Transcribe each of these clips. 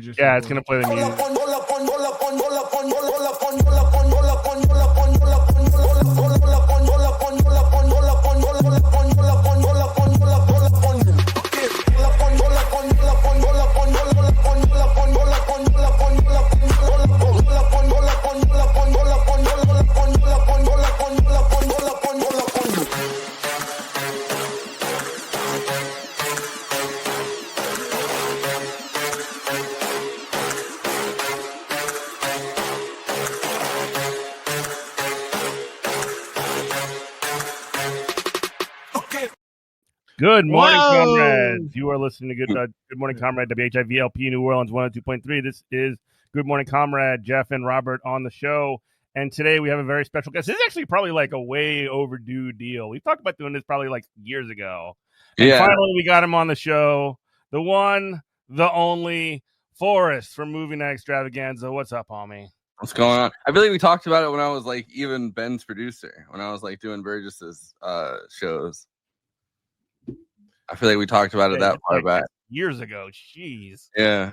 just Yeah, it's gonna play the music. Good morning, comrades. You are listening to Good Morning, Comrade, WHIVLP New Orleans 102.3. This is Good Morning, Comrade. Jeff and Robert on the show. And today we have a very special guest. This is actually probably like a way overdue deal. We talked about doing this probably like years ago. And finally we got him on the show. The one, the only, Forrest from Movie Night Extravaganza. What's up, homie? What's going on? I believe we talked about it when I was like even Ben's producer, when I was like doing Burgess's shows. I feel like we talked about it that far back. Years ago. Jeez. Yeah.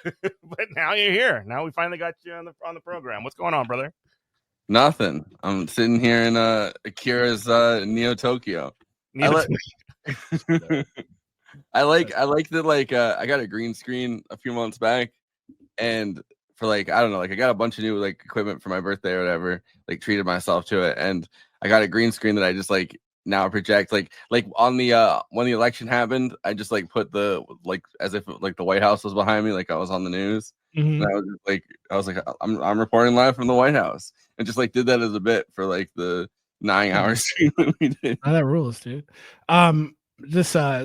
But now you're here. Now we finally got you on the program. What's going on, brother? Nothing. I'm sitting here in Akira's Neo Tokyo. I like that like I got a green screen a few months back, and for like I don't know, like I got a bunch of new like equipment for my birthday or whatever, like treated myself to it, and I got a green screen that I just like now project like on the when the election happened, I just like put the like as if like the White House was behind me, like I was on the news. Mm-hmm. And I was like I'm reporting live from the White House, and just like did that as a bit for like the 9 hours stream that we did. Oh, that rules, dude.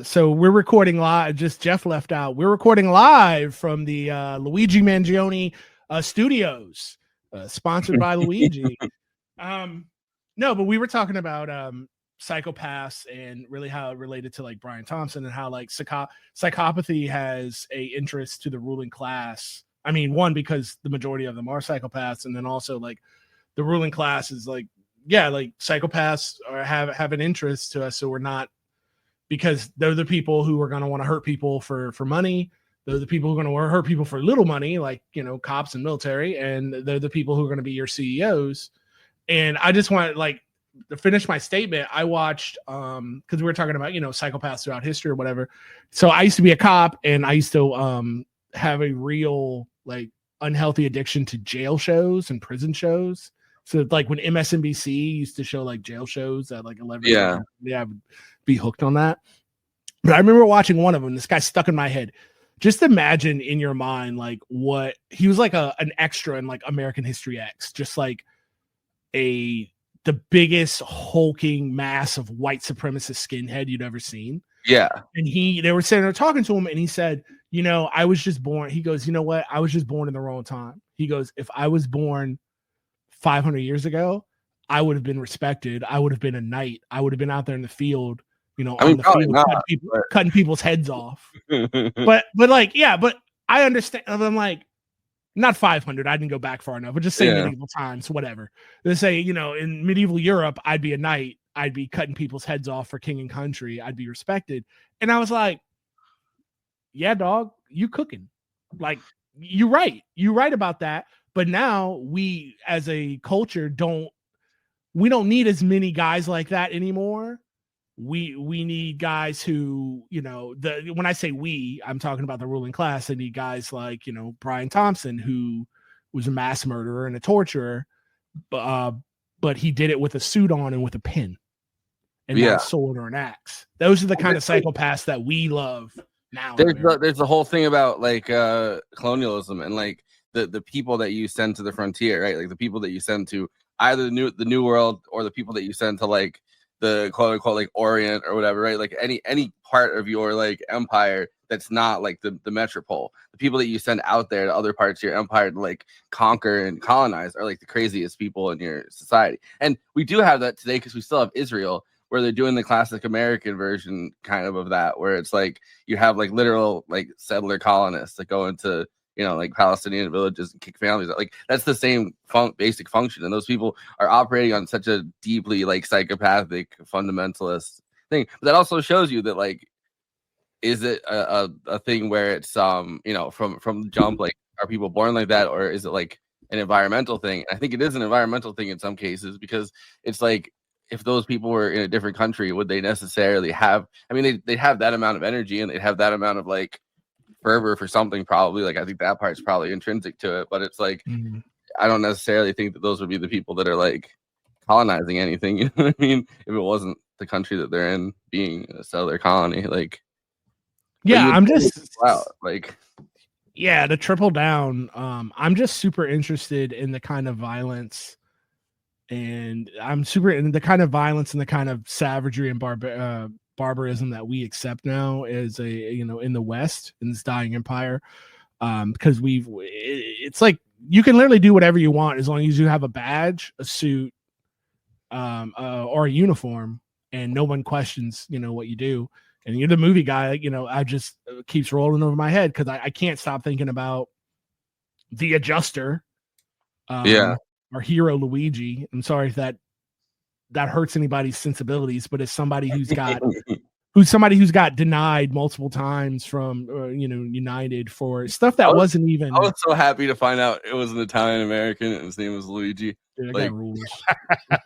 So we're recording live. Just Jeff left out. We're recording live from the Luigi Mangione studios, sponsored by Luigi. No, but we were talking about psychopaths and really how it related to like Brian Thompson and how like psychopathy has a interest to the ruling class. I mean, one, because the majority of them are psychopaths, and then also like the ruling class is like, yeah, like psychopaths have an interest to us. So we're not, because they're the people who are going to want to hurt people for money. They're the people who are going to hurt people for little money, like, you know, cops and military. And they're the people who are going to be your CEOs. And I just want like to finish my statement. I watched, because we were talking about, you know, psychopaths throughout history or whatever. So I used to be a cop, and I used to have a real like unhealthy addiction to jail shows and prison shows. So like when MSNBC used to show like jail shows at like 11, yeah, I would be hooked on that. But I remember watching one of them. This guy stuck in my head. Just imagine in your mind like what he was like an extra in like American History X, just like the biggest hulking mass of white supremacist skinhead you'd ever seen. Yeah. And they were sitting there talking to him, and he said, you know, I was just born. He goes, you know what? I was just born in the wrong time. He goes, if I was born 500 years ago, I would have been respected. I would have been a knight. I would have been out there in the field, you know, on the field, cutting people's heads off. but like, yeah, but I understand. I'm like, not 500. I didn't go back far enough, but just say medieval times, whatever. They say, you know, in medieval Europe, I'd be a knight. I'd be cutting people's heads off for king and country. I'd be respected. And I was like, yeah, dog, you cooking. Like, you're right. You're right about that. But now we as a culture don't need as many guys like that anymore. We need guys who, you know, when I say we, I'm talking about the ruling class. I need guys like, you know, Brian Thompson, who was a mass murderer and a torturer, but he did it with a suit on and with a pen and not a sword or an axe. Those are the kind of psychopaths that we love now. There's the whole thing about like colonialism and like the people that you send to the frontier, right? Like the people that you send to either the new world or the people that you send to like the quote unquote like Orient or whatever, right? Like any part of your like empire that's not like the metropole. The people that you send out there to other parts of your empire to like conquer and colonize are like the craziest people in your society. And we do have that today because we still have Israel, where they're doing the classic American version kind of that, where it's like you have like literal like settler colonists that go into, you know, like Palestinian villages and kick families out. Like that's the same basic function. And those people are operating on such a deeply like psychopathic fundamentalist thing. But that also shows you that like is it a thing where it's from the jump, like, are people born like that, or is it like an environmental thing? I think it is an environmental thing in some cases, because it's like, if those people were in a different country, would they necessarily have? I mean, they'd have that amount of energy, and they'd have that amount of like fervor for something, probably. Like, I think that part's probably intrinsic to it, but it's like, I don't necessarily think that those would be the people that are like colonizing anything. You know what I mean? If it wasn't the country that they're in being a settler colony, like, I'm just like. Yeah, to triple down, I'm just super interested in the kind of violence, and I'm super in the kind of violence and the kind of savagery and barbarism that we accept now as in the West, in this dying empire, because it's like you can literally do whatever you want as long as you have a badge, a suit, or a uniform, and no one questions what you do. And you're the movie guy, I just keeps rolling over my head because I can't stop thinking about the Adjuster, or Hero Luigi. I'm sorry if that hurts anybody's sensibilities, but as somebody who's got denied multiple times from United for stuff that wasn't even. I was so happy to find out it was an Italian American and his name was Luigi. Dude, that guy rules. I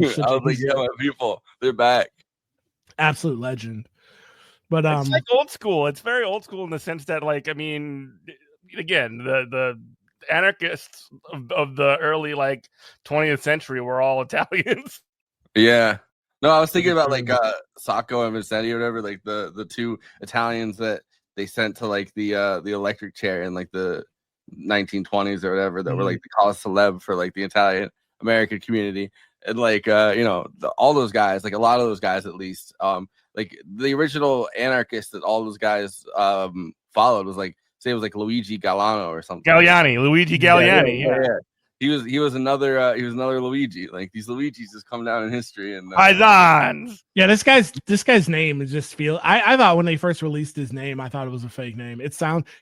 was like, yeah, my people, they're back. Absolute legend. But it's like old school. It's very old school in the sense that, like, I mean, again, the anarchists of the early 20th century were all Italians. Yeah. No, I was thinking about like Sacco and Vincetti or whatever, like the two Italians that they sent to like the electric chair in like the 1920s or whatever, that were like the cause celeb for like the Italian American community. And like all those guys, like a lot of those guys at least, like the original anarchist that all those guys followed was like, say it was like Luigi Galliano or something. Luigi Galliani. Yeah. He was another Luigi. Like, these Luigis just come down in history. And Paisans. Yeah, this guy's name is just I thought when they first released his name, I thought it was a fake name.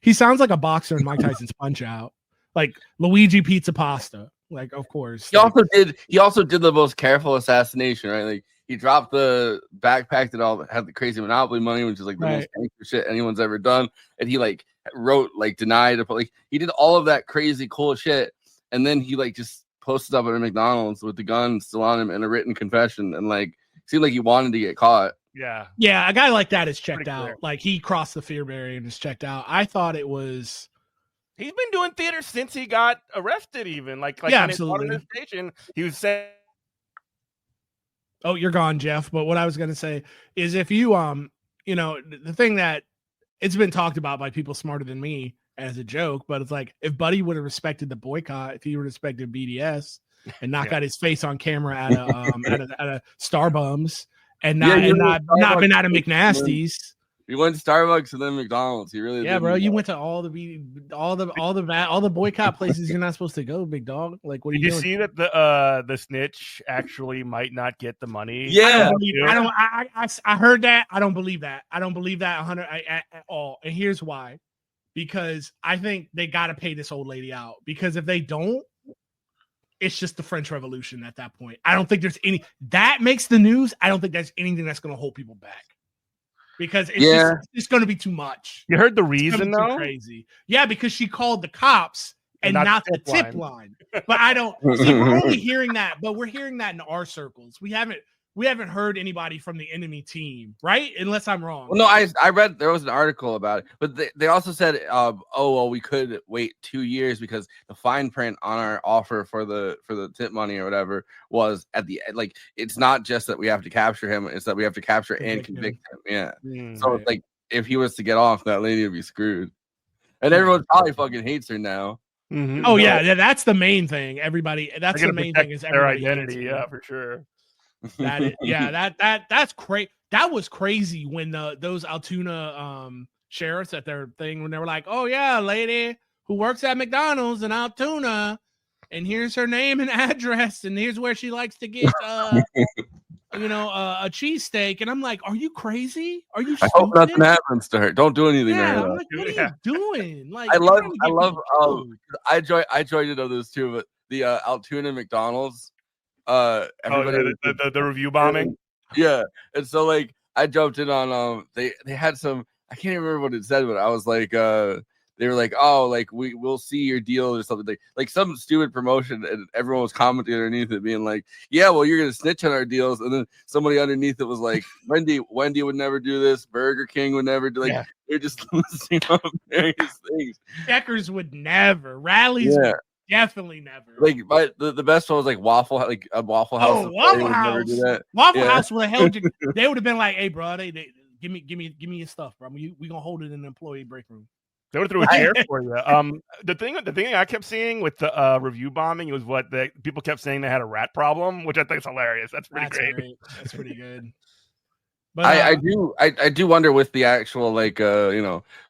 He sounds like a boxer in Mike Tyson's Punch Out, like Luigi Pizza Pasta. Like, of course. He also did the most careful assassination, right? Like, he dropped the backpack that had the crazy Monopoly money, which is like the most gangster shit anyone's ever done. And he like wrote like denied, like he did all of that crazy cool shit. And then he like just posted up at a McDonald's with the gun still on him and a written confession, and like seemed like he wanted to get caught. Yeah. Yeah, a guy like that is checked out. Clear. Like, he crossed the fear barrier and is checked out. I thought it was. He's been doing theater since he got arrested, even. Like yeah, absolutely. He station, he was saying. Oh, you're gone, Jeff. But what I was going to say is, if you, the thing that it's been talked about by people smarter than me as a joke, but it's like, if Buddy would have respected the boycott, if he would have respected BDS and not got his face on camera at a Starbums and not been at a McNasty's. He went to Starbucks and then McDonald's. He really did. Bro. You went to all the boycott places you're not supposed to go, big dog. Like, what are you doing? Did you see that the snitch actually might not get the money? Yeah, I heard that. I don't believe that. I don't believe that 100 at all. And here's why. Because I think they got to pay this old lady out. Because if they don't, it's just the French Revolution at that point. I don't think there's that makes the news. I don't think there's anything that's going to hold people back. Because it's going to be too much. You heard the reason, though? Crazy. Yeah, because she called the cops and not the tip line. But I don't see. We're only hearing that, but we're hearing that in our circles. We haven't heard anybody from the enemy team, right? Unless I'm wrong. Well, no, I read there was an article about it, but they also said, we could wait 2 years because the fine print on our offer for the tip money or whatever was at the end. Like, it's not just that we have to capture him; it's that we have to capture and convict him. Yeah. So it's like, if he was to get off, that lady would be screwed, and everyone probably fucking hates her now. Mm-hmm. Oh yeah, that's the main thing. Everybody, that's the main thing is their identity. Yeah, for sure. That's crazy. That was crazy when those Altoona sheriffs at their thing, when they were like, oh yeah, lady who works at McDonald's in Altoona, and here's her name and address, and here's where she likes to get a cheesesteak. And I'm like, are you crazy? Are you stupid? I hope nothing happens to her. Don't do anything to her. I'm like, what are you doing? Like, I joined into those too, but the Altoona McDonald's. The review bombing. Yeah, and so like I jumped in on they had some I can't even remember what it said, but I was like, they were like, oh, like we'll see your deal or something, like some stupid promotion, and everyone was commenting underneath it, being like, yeah, well, you're gonna snitch on our deals, and then somebody underneath it was like, Wendy would never do this, Burger King would never do, like, they're just listing off various things. Checkers would never, Rallies would definitely never. Like, but the best one was like Waffle House. Oh, Waffle House. Do that. Waffle House would have held you. They would have been like, hey, bro, they give me your stuff, bro. We gonna hold it in the employee break room. They would throw a chair for you. The thing I kept seeing with the review bombing was what people kept saying they had a rat problem, which I think is hilarious. That's pretty great. That's pretty good. But I do wonder with the actual like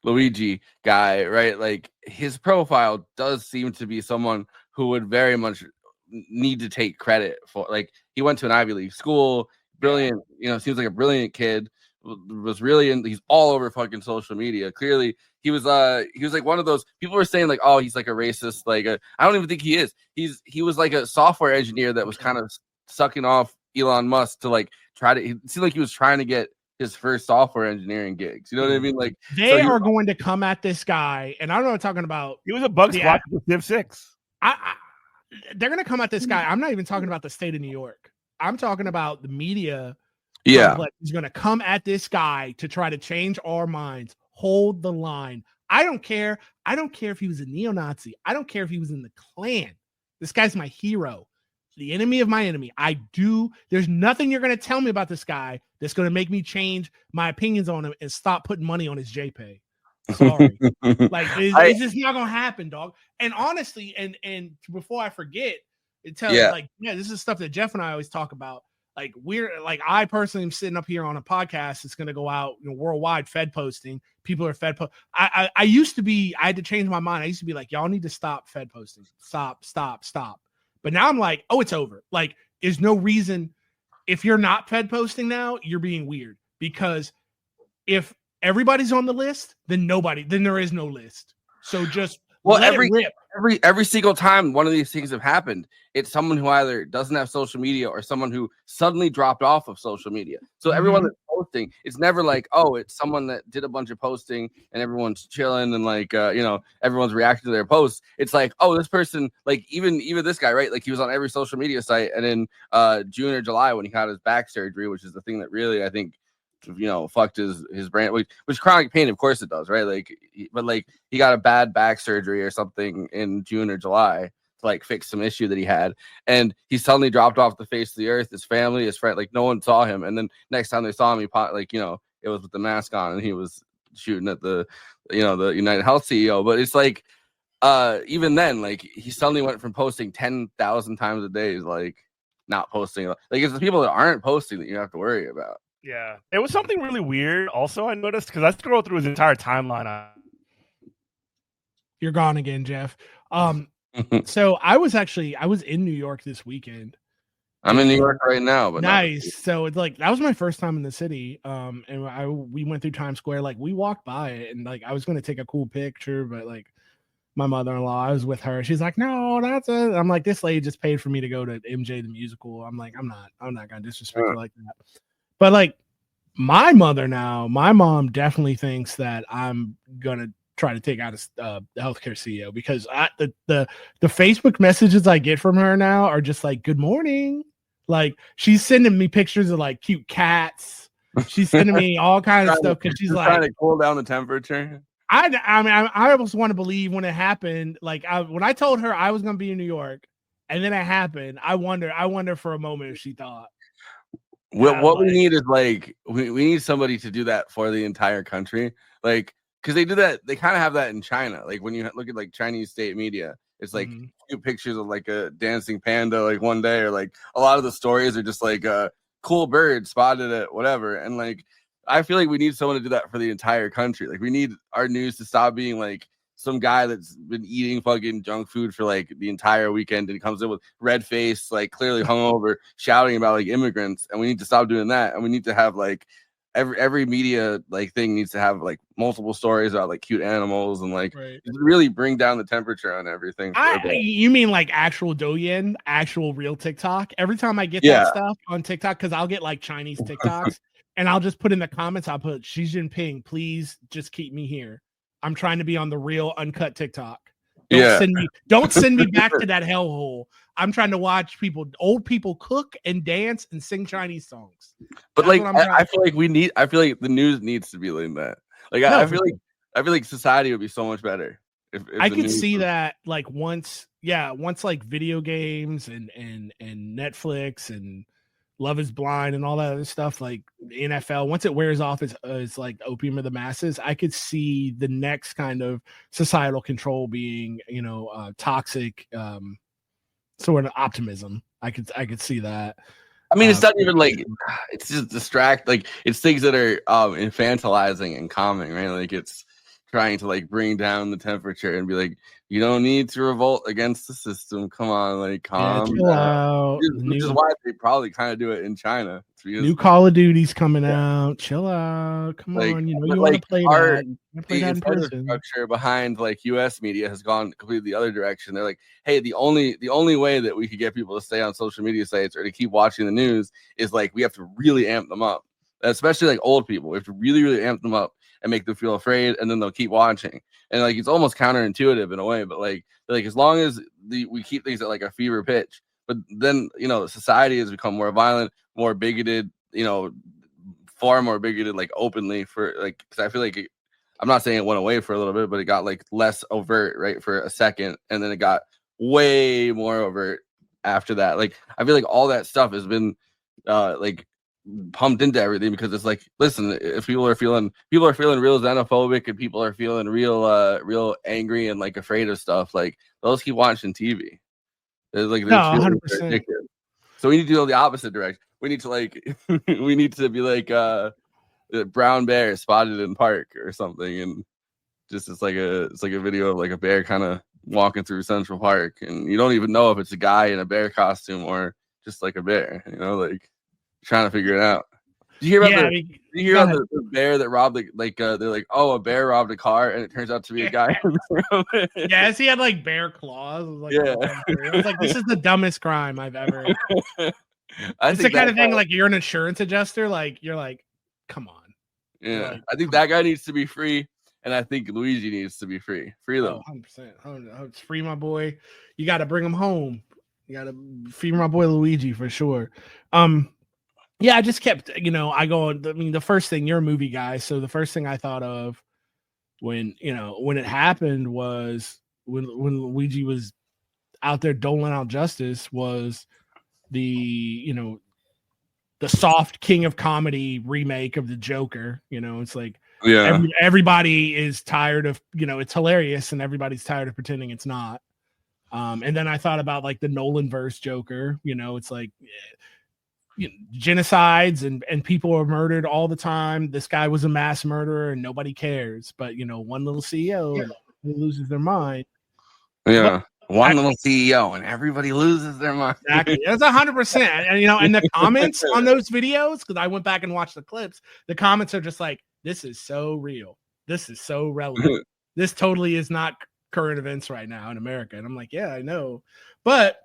Luigi guy, right? Like his profile does seem to be someone who would very much need to take credit for, like, he went to an Ivy League school, brilliant, seems like a brilliant kid, was really he's all over fucking social media. Clearly he was like one of those people were saying like, oh, he's like a racist, like I don't even think he is. He was like a software engineer that was kind of sucking off Elon Musk to like it seemed like he was trying to get his first software engineering gigs. You know what I mean? Like they are going to come at this guy, and I don't know what I'm talking about. He was a bug squad with Civ 6. They're going to come at this guy. I'm not even talking about the state of New York. I'm talking about the media. Yeah. He's going to come at this guy to try to change our minds. Hold the line. I don't care. I don't care if he was a neo-Nazi. I don't care if he was in the Klan. This guy's my hero. The enemy of my enemy. There's nothing you're going to tell me about this guy that's going to make me change my opinions on him and stop putting money on his JPay. Sorry. Like, it's just not going to happen, dog. And honestly, and before I forget, this is stuff that Jeff and I always talk about. Like, I personally am sitting up here on a podcast that's going to go out worldwide, Fed posting. People are Fed post. I had to change my mind. I used to be like, y'all need to stop Fed posting. Stop. But now I'm like, oh, it's over. Like, there's no reason. If you're not Fed posting now, you're being weird, because if everybody's on the list, then there is no list. So just let it rip. Every single time one of these things have happened, it's someone who either doesn't have social media or someone who suddenly dropped off of social media. So everyone that's posting, it's never like, oh, it's someone that did a bunch of posting and everyone's chilling and like everyone's reacting to their posts. It's like, oh, this person, like even this guy, right? Like he was on every social media site, and in June or July when he got his back surgery, which is the thing that really I think fucked his brain, which chronic pain, of course it does, right? Like, but like he got a bad back surgery or something in June or July to like fix some issue that he had, and he suddenly dropped off the face of the earth. His family, his friend, like no one saw him, and then next time they saw him, it was with the mask on, and he was shooting at the the United Health CEO. But it's like even then, like he suddenly went from posting 10,000 times a day, like not posting. Like it's the people that aren't posting that you have to worry about. Yeah, it was something really weird. Also, I noticed because I scrolled through his entire timeline. You're gone again, Jeff. So I was in New York this weekend. I'm in New York right now, but nice. So it's like that was my first time in the city. And we went through Times Square. Like we walked by it, and like I was going to take a cool picture, but like my mother-in-law, I was with her. She's like, "No, that's it." I'm like, "This lady just paid for me to go to MJ the musical." I'm like, I'm not going to disrespect her like that. But like my mom definitely thinks that I'm gonna try to take out the healthcare CEO, because the Facebook messages I get from her now are just like, "Good morning." Like she's sending me pictures of like cute cats. She's sending me all kinds of stuff because she's like trying to cool down the temperature. I mean, I almost want to believe when it happened. Like when I told her I was gonna be in New York, and then it happened. I wonder for a moment if she thought. What we need is like we need somebody to do that for the entire country, like because they do that. They kind of have that in China. Like when you look at like Chinese state media, it's like cute pictures of like a dancing panda like one day, or like a lot of the stories are just like a cool bird spotted at whatever. And like I feel like we need someone to do that for the entire country. Like we need our news to stop being like some guy that's been eating fucking junk food for like the entire weekend and comes in with red face, like clearly hungover, shouting about like immigrants. And we need to stop doing that. And we need to have like every media like thing needs to have like multiple stories about like cute animals and like really bring down the temperature on everything. You mean like actual Douyin, actual real TikTok? Every time I get that stuff on TikTok, because I'll get like Chinese TikToks. and I'll just put in the comments, I'll put Xi Jinping, please just keep me here. I'm trying to be on the real uncut TikTok. Don't send me back to that hellhole. I'm trying to watch old people cook and dance and sing Chinese songs. But like, I feel like the news needs to be like that. Like, I feel like society would be so much better if I could see that like once like video games and Netflix and Love is Blind and all that other stuff, like the NFL, once it wears off as like opium of the masses, I could see the next kind of societal control being, toxic, sort of optimism. I could see that. I mean, it's not even like it's just like it's things that are infantilizing and calming, right? Like it's trying to like bring down the temperature and be like, you don't need to revolt against the system. Come on, like calm down. Which is why they probably kind of do it in China. New Call of Duty's coming out. Chill out. Come on, you want to play that. The infrastructure behind like U.S. media has gone completely the other direction. They're like, hey, the only way that we could get people to stay on social media sites or to keep watching the news is like we have to really amp them up, especially like old people. We have to really, really amp them up and make them feel afraid, and then they'll keep watching. And like it's almost counterintuitive in a way, but like as long as we keep things at like a fever pitch, but then society has become more violent, more bigoted, far more bigoted, like openly for like, because I feel like I'm not saying it went away for a little bit, but it got like less overt, right, for a second, and then it got way more overt after that. Like I feel like all that stuff has been like pumped into everything because it's like, listen, if people are feeling real xenophobic and people are feeling real angry and like afraid of stuff, like those keep watching TV. It's like 100%. So we need to go the opposite direction. We need to be like brown bear spotted in park or something, and just it's like a video of like a bear kind of walking through Central Park, and you don't even know if it's a guy in a bear costume or just like a bear, like trying to figure it out. Did you hear about the bear that robbed they're like, oh, a bear robbed a car, and it turns out to be a guy. Yes, he had like bear claws. I was like, this is the dumbest crime I've ever. It's the kind of thing like you're an insurance adjuster, like you're like, come on. Yeah, I think that guy needs to be free, and I think Luigi needs to be free. Free them. 100%. Free my boy. You got to bring him home. You got to free my boy Luigi for sure. Yeah, I just kept, the first thing, you're a movie guy, so the first thing I thought of when it happened was when Luigi was out there doling out justice was the soft King of Comedy remake of the Joker. It's like everybody is tired of, it's hilarious and everybody's tired of pretending it's not. And then I thought about like the Nolan verse Joker, it's like genocides and people are murdered all the time. This guy was a mass murderer and nobody cares. But one little CEO who loses their mind. Yeah. One little CEO and everybody loses their mind. Exactly. That's 100%. And the comments on those videos, because I went back and watched the clips, the comments are just like, this is so real. This is so relevant. This totally is not current events right now in America. And I'm like, yeah, I know. But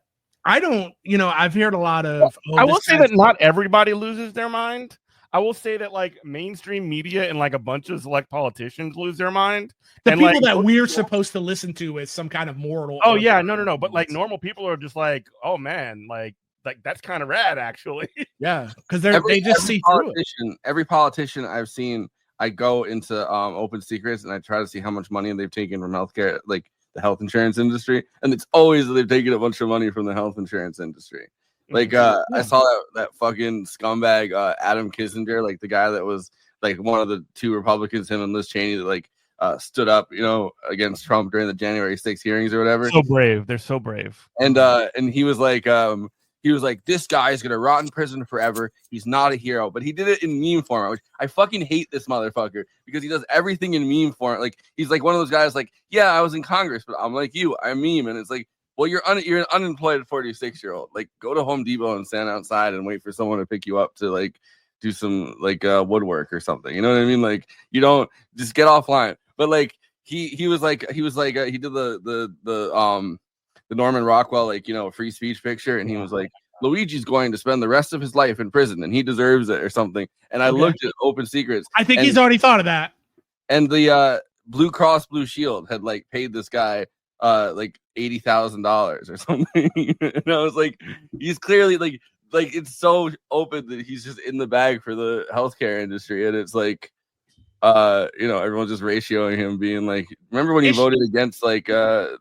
I don't, I've heard a lot of. I will say that not everybody loses their mind. I will say that like mainstream media and like a bunch of select politicians lose their mind. The people that we're supposed to listen to as some kind of moral. Oh yeah, no. But like normal people are just like, oh man, like that's kind of rad actually. Yeah, because they just see through it. Every politician I've seen, I go into Open Secrets and I try to see how much money they've taken from healthcare, like the health insurance industry, and it's always they've taken a bunch of money from the health insurance industry. Like I saw that fucking scumbag Adam Kissinger, like the guy that was like one of the two Republicans, him and Liz Cheney, that like stood up, against Trump during the January 6th hearings or whatever. So brave, they're so brave. And he was like, this guy's gonna rot in prison forever. He's not a hero, but he did it in meme format, which I fucking hate this motherfucker because he does everything in meme format. Like he's like one of those guys, like, yeah, I was in Congress, but I'm like you, I meme, and it's like, well, you're an unemployed 46-year-old. Like, go to Home Depot and stand outside and wait for someone to pick you up to like do some like woodwork or something. You know what I mean? Like, you don't just get offline. But like he did the Norman Rockwell free speech picture, and he was like, Luigi's going to spend the rest of his life in prison and he deserves it or something. And I looked at Open Secrets. I think he's already thought of that. And the Blue Cross Blue Shield had like paid this guy like $80,000 or something. And I was like, he's clearly like it's so open that he's just in the bag for the healthcare industry. And it's like everyone's just ratioing him being like, remember when he voted against the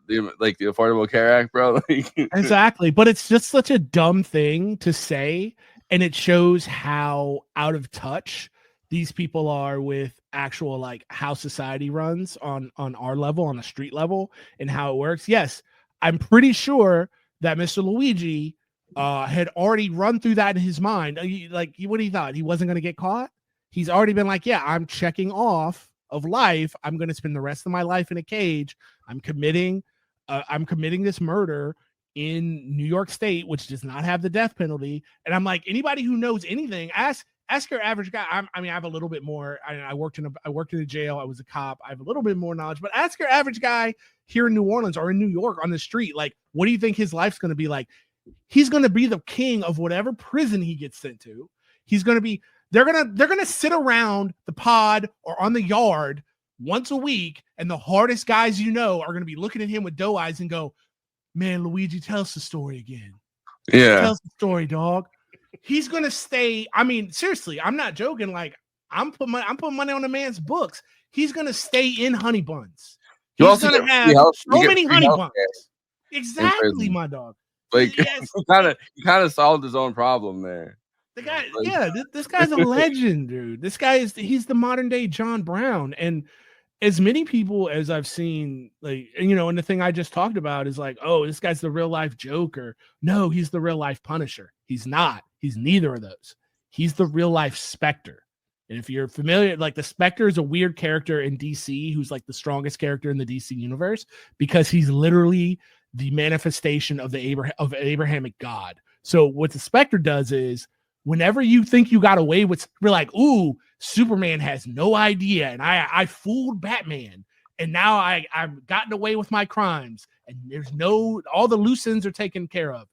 Affordable Care Act, bro? Exactly. But it's just such a dumb thing to say, and it shows how out of touch these people are with actual like how society runs on our level, on a street level, and how it works. Yes, I'm pretty sure that Mr. Luigi had already run through that in his mind. What he thought he wasn't going to get caught. He's already been like, yeah, I'm checking off of life. I'm going to spend the rest of my life in a cage. I'm committing this murder in New York State, which does not have the death penalty. And I'm like, anybody who knows anything, ask your average guy. I have a little bit more. I worked in a jail. I was a cop. I have a little bit more knowledge, but ask your average guy here in New Orleans or in New York on the street, like, what do you think his life's going to be like? He's going to be the king of whatever prison he gets sent to. He's going to be, they're going to sit around the pod or on the yard once a week. And the hardest guys, are going to be looking at him with doe eyes and go, man, Luigi, tell us the story again. Yeah. Tell us the story, dog. He's going to stay. I mean, seriously, I'm not joking. Like, I'm putting money on the man's books. He's going to stay in honey buns. He's going to have so many honey buns. Exactly, my dog. Like, yes. he kind of solved his own problem there. The guy, this guy's a legend, dude. He's the modern day John Brown. And as many people as I've seen, like, and the thing I just talked about is like, oh, this guy's the real life Joker. No, he's the real life Punisher. He's not. He's neither of those. He's the real life Spectre. And if you're familiar, like, the Spectre is a weird character in DC who's like the strongest character in the DC universe because he's literally the manifestation of the Abrahamic God. So what the Spectre does is, whenever you think you got away with, we're like, ooh, Superman has no idea, and I fooled Batman, and now I've gotten away with my crimes, and all the loose ends are taken care of.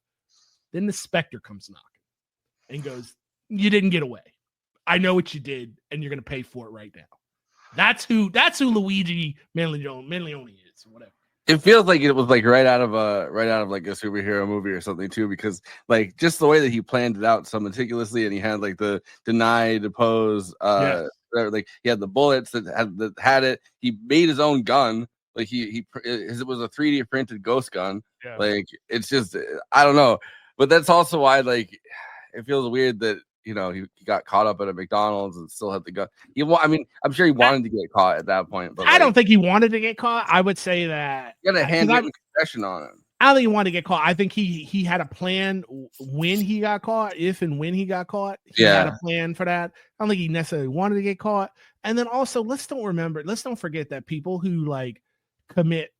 Then the Spectre comes knocking and goes, you didn't get away. I know what you did, and you're gonna pay for it right now. That's who Luigi Mangione is, or whatever. It feels like it was like right out of like a superhero movie or something too, because like just the way that he planned it out so meticulously, and he had like the deny, depose, like he had the bullets that had it. He made his own gun. Like it was a 3D printed ghost gun. Yeah. Like, it's just, I don't know, but that's also why, like, it feels weird that he got caught up at a McDonald's and still had the gun. I'm sure he wanted to get caught at that point, but I don't think he wanted to get caught. I would say that he had a handwritten confession on him. I don't think he wanted to get caught. I think he had a plan when he got caught, if and when he got caught. He had a plan for that. I don't think he necessarily wanted to get caught. And then also, let's don't forget that people who like commit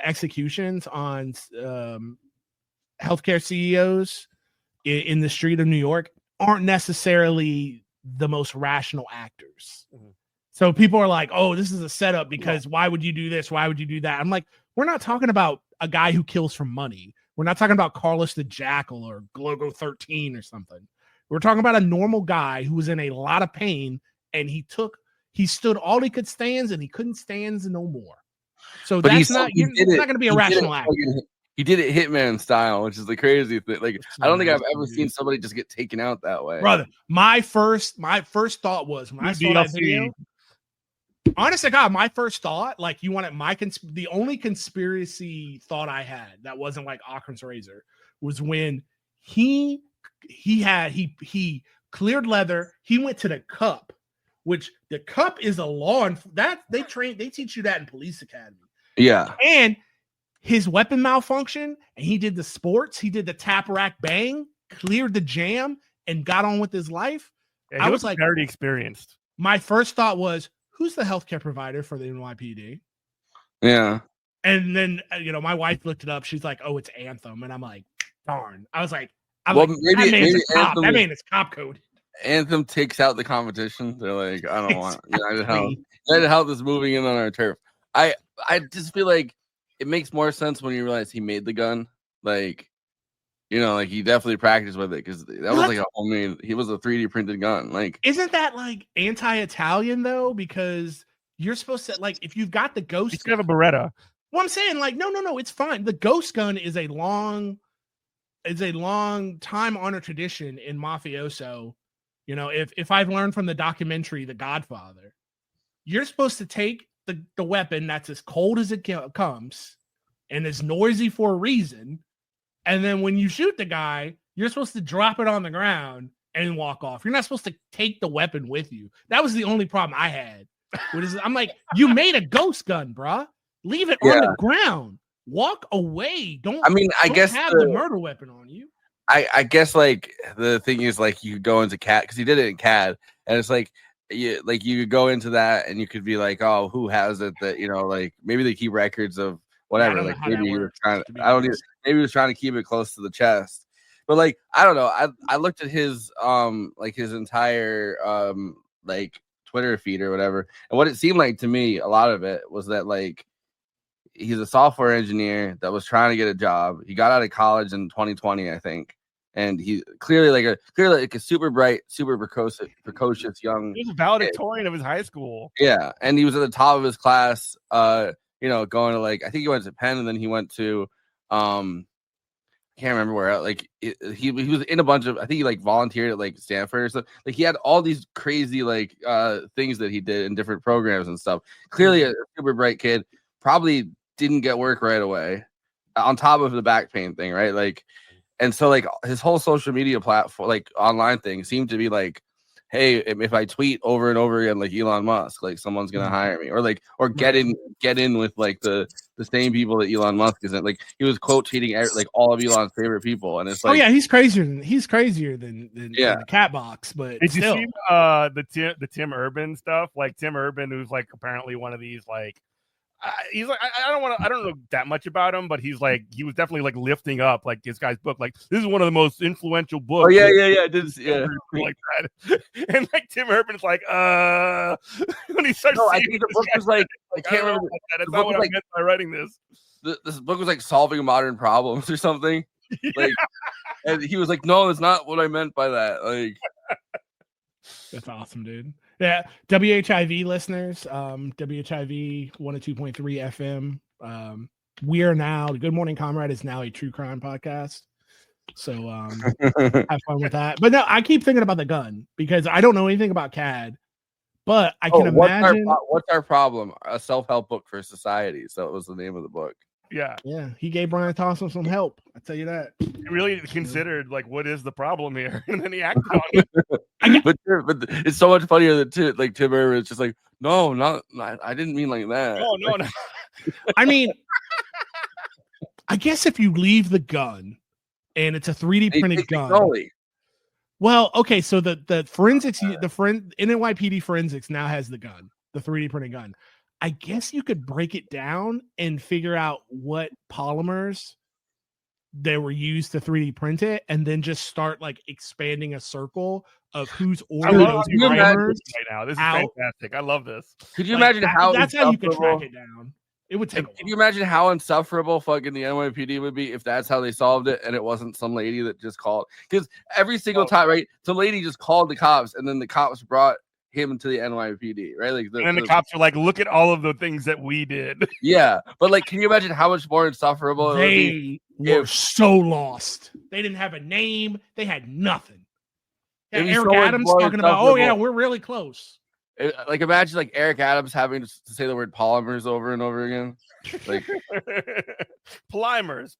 executions on healthcare CEOs in the street of New York aren't necessarily the most rational actors. Mm-hmm. So people are like, oh, this is a setup because why would you do this? Why would you do that? I'm like, we're not talking about a guy who kills for money. We're not talking about Carlos the Jackal or Glogo 13 or something. We're talking about a normal guy who was in a lot of pain, and he stood all he could stand, and he couldn't stand no more. So but that's not going to be a rational actor. He did it Hitman style, which is the crazy thing. Like, I don't think I've ever seen somebody just get taken out that way. Brother, my first thought was when I saw that video. Honest to God, my first thought, like, you wanted the only conspiracy thought I had that wasn't like Occam's razor was when he cleared leather. He went to the cup, which the cup is a law that they teach you that in police academy. Yeah, and his weapon malfunction, and he did the sports. He did the tap rack bang, cleared the jam, and got on with his life. Yeah, I was like, very experienced. My first thought was, who's the healthcare provider for the NYPD? Yeah. And then, my wife looked it up. She's like, oh, it's Anthem. And I'm like, darn. I was like, that man is cop code. Anthem takes out the competition. They're like, I don't want United Health is moving in on our turf. I just feel like it makes more sense when you realize he made the gun. Like, You know, like he definitely practiced with it because that was like a homemade. He was a 3D printed gun. Like, isn't that like anti-Italian though? Because you're supposed to like if you've got the ghost. You should have a Beretta. Well, I'm saying like no, it's fine. The ghost gun is a long time honored tradition in mafioso. You know, if I've learned from the documentary The Godfather, you're supposed to take the weapon that's as cold as it comes and is noisy for a reason. And then when you shoot the guy, you're supposed to drop it on the ground and walk off. You're not supposed to take the weapon with you. That was the only problem I had. I'm like, you made a ghost gun, bruh. Leave it on the ground. Walk away. Don't. I mean, I guess have the murder weapon on you. I guess like the thing is like you could go into CAD because he did it in CAD, and it's like you could go into that and you could be like, oh, who has it? That like maybe they keep records of whatever. Yeah, like maybe he was trying. Maybe he was trying to keep it close to the chest. But like I don't know. I looked at his like his entire like Twitter feed or whatever, and what it seemed like to me, a lot of it was that like he's a software engineer that was trying to get a job. He got out of college in 2020, I think. And he clearly like a super bright, super precocious young. He was a valedictorian of his high school. Yeah, and he was at the top of his class. Going to like I think he went to Penn, and then he went to I can't remember where. Like he was in a bunch of. I think he like volunteered at like Stanford or something. Like he had all these crazy like things that he did in different programs and stuff. Clearly a super bright kid. Probably didn't get work right away. On top of the back pain thing, right? Like. And so, like, his whole social media platform, like, online thing seemed to be like, hey, if I tweet over and over again, like Elon Musk, like, someone's going to hire me. Or, like, or get in with, like, the same people that Elon Musk isn't. Like, he was quote tweeting, like, all of Elon's favorite people. And it's like, oh, yeah, he's crazier than the cat box. But did still. you see the Tim Urban stuff? Like, Tim Urban, who's, like, apparently one of these, like, he's like I don't know that much about him, but he's like he was definitely like lifting up like this guy's book. Like this is one of the most influential books. Oh yeah, I did see, like that. And like Tim Urban's like when he starts. No, I think the book was like I can't remember. That's not what I meant by writing this. This book was like solving modern problems or something. Like, and he was like, no, that's not what I meant by that. Like, that's awesome, dude. Yeah, WHIV listeners, WHIV 102.3 FM. We are now, Good Morning Comrade is now a true crime podcast. So have fun with that. But no, I keep thinking about the gun because I don't know anything about CAD, but I can imagine. What's our problem? A self-help book for society. So it was the name of the book. Yeah. He gave Brian Thompson some help. I tell you that. He really considered like, what is the problem here, and then he acted on it. but it's so much funnier that Tim Urban is just like, no, I didn't mean like that. No. I mean, I guess if you leave the gun and it's a 3D printed gun. Well, okay, so the forensics, NYPD forensics now has the gun, the 3D printed gun. I guess you could break it down and figure out what polymers they were used to 3D print it, and then just start like expanding a circle of who's ordering those polymers right now. This is fantastic. I love this. Could you imagine how that's how you could track it down? It would take. Can you imagine how insufferable fucking the NYPD would be if that's how they solved it and it wasn't some lady that just called? Because every single time, right, some lady just called the cops and then the cops brought him to the NYPD, right? Like, and then the cops are like, "Look at all of the things that we did." Yeah, but like, can you imagine how much more insufferable they were? So lost. They didn't have a name. They had nothing. Yeah, Eric Adams talking about, "Oh yeah, we're really close." Like, imagine like Eric Adams having to say the word polymers over and over again. Like polymers.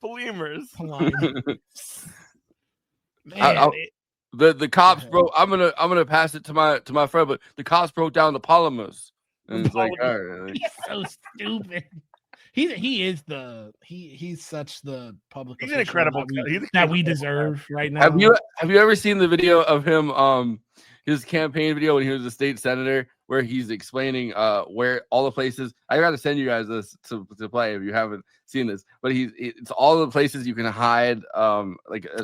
Man, the cops broke. I'm gonna pass it to my friend, but the cops broke down the polymers. And it's like, all right, he's so stupid. He's such the public. He's an incredible that we deserve right now. Have you ever seen the video of him? His campaign video when he was a state senator, where he's explaining where all the places. I got to send you guys this to play if you haven't seen this. But it's all the places you can hide.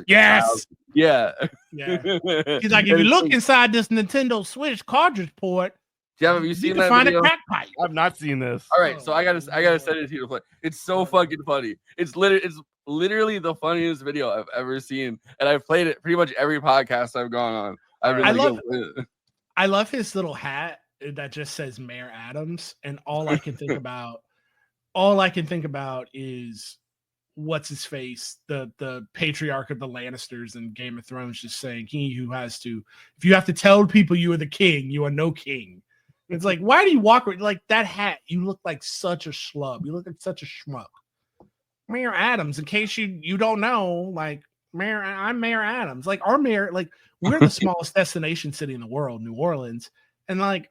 Yes, yeah. He's like, if you look inside this Nintendo Switch cartridge port, have you seen that? Find video? a crack pipe. I've not seen this. All right, so I gotta send it to you to play. It's so fucking funny. It's literally literally the funniest video I've ever seen, and I've played it pretty much every podcast I've gone on. I love his little hat that just says Mayor Adams, and all I can think about is what's his face, the patriarch of the Lannisters in Game of Thrones, just saying, if you have to tell people you are the king, you are no king. It's like, why do you walk like that hat? You look like such a schlub. You look like such a schmuck. Mayor Adams, in case you don't know, like I'm Mayor Adams. Like our mayor, like we're the smallest destination city in the world, New Orleans, and like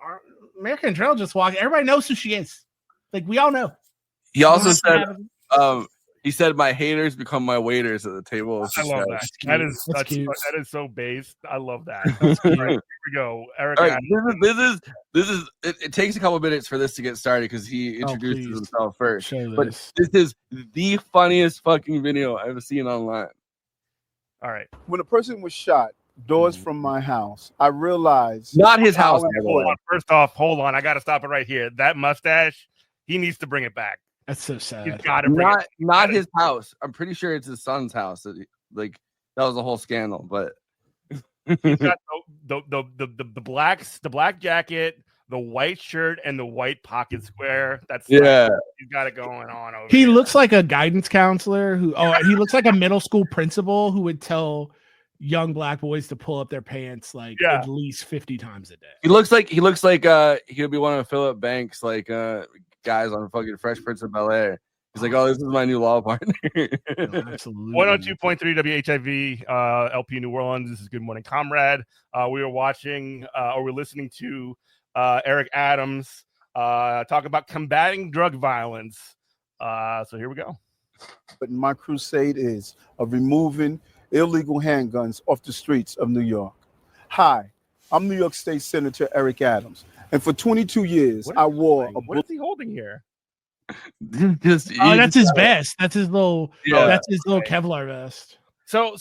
Mayor Cantrell just walked. Everybody knows who she is. Like we all know. He also said, he said, "My haters become my waiters at the table." I love that. That is so based. I love that. Right, here we go, Eric. Right, this is. It takes a couple minutes for this to get started because he introduces himself first. But this is the funniest fucking video I've seen online. All right. When a person was shot doors from my house, I realized not his house. First off, hold on. I got to stop it right here. That mustache, he needs to bring it back. That's so sad. He's got to bring it. Not his house. I'm pretty sure it's his son's house. Like that was a whole scandal. But he's got the black jacket, the white shirt, and the white pocket square. He's got it going on over He here. looks like a guidance counselor he looks like a middle school principal who would tell young black boys to pull up their pants at least 50 times a day. He looks like he would be one of Philip Banks guys on fucking Fresh Prince of Bel-Air. He's like, oh, this is my new law partner. Absolutely. 102.3 WHIV LP New Orleans. This is Good Morning Comrade. We are watching we're listening to Eric Adams talk about combating drug violence. So here we go. But my crusade is of removing illegal handguns off the streets of New York. Hi, I'm New York State Senator Eric Adams. And for 22 years, I wore a What is he holding here? That's his vest. That's his little Kevlar vest. So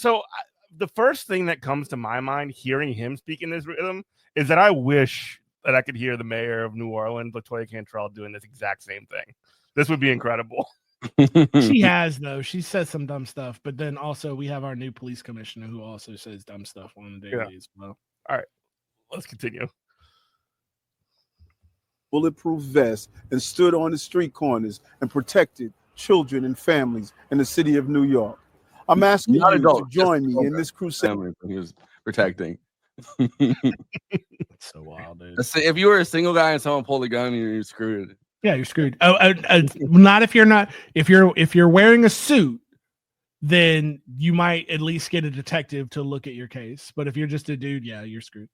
the first thing that comes to my mind hearing him speak in this rhythm is that I wish that I could hear the mayor of New Orleans, Latoya Cantrell, doing this exact same thing. This would be incredible. She has, though. She says some dumb stuff, but then also we have our new police commissioner who also says dumb stuff on the daily as well. All right, let's continue. Bulletproof vest and stood on the street corners and protected children and families in the city of New York. I'm asking you to join me in this crusade. He was protecting. So wild, dude. If you were a single guy and someone pulled a gun, you're screwed. Yeah, you're screwed. Not if you're wearing a suit, then you might at least get a detective to look at your case. But if you're just a dude, yeah, you're screwed.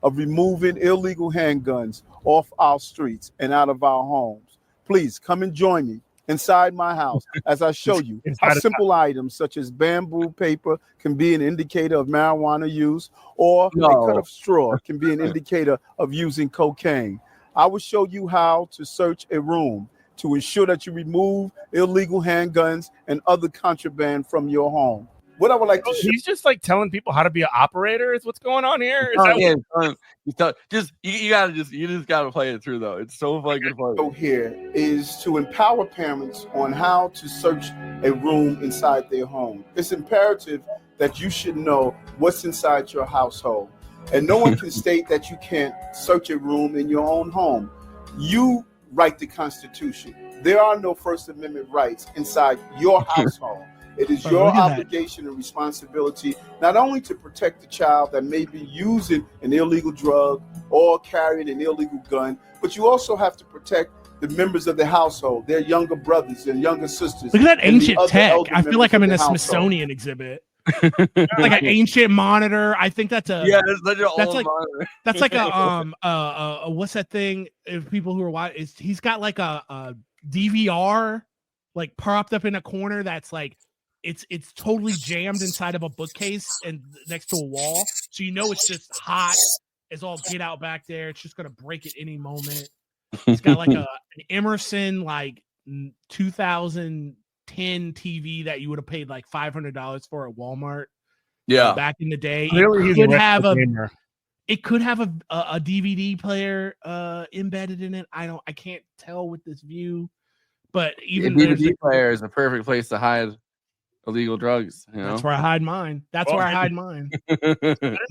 Of removing illegal handguns off our streets and out of our homes. Please come and join me inside my house as I show you how simple items such as bamboo paper can be an indicator of marijuana use, or a cut of straw can be an indicator of using cocaine. I will show you how to search a room to ensure that you remove illegal handguns and other contraband from your home. What I would like to he's just like telling people how to be an operator is what's going on here. You just gotta play it through though. It's so fucking funny. Here is to empower parents on how to search a room inside their home. It's imperative that you should know what's inside your household, and no one can state that you can't search a room in your own home. You write the Constitution. There are no First Amendment rights inside your household. It is your obligation and responsibility not only to protect the child that may be using an illegal drug or carrying an illegal gun, but you also have to protect the members of the household, their younger brothers and younger sisters. Like that ancient tech. I feel like I'm in a Smithsonian exhibit. Like an ancient monitor. I think that's a that's like a what's that thing? If people who are watching, he's got like a DVR like propped up in a corner that's like it's totally jammed inside of a bookcase and next to a wall, so you know it's just hot as all get out back there. It's just gonna break at any moment. It's got like an Emerson like 2010 TV that you would have paid like $500 for at Walmart. Yeah, back in the day. Clearly it could have a DVD player embedded in it. I can't tell with this view. But A even DVD player is a perfect place to hide illegal drugs. You know? That's where I hide mine. That's where I hide mine.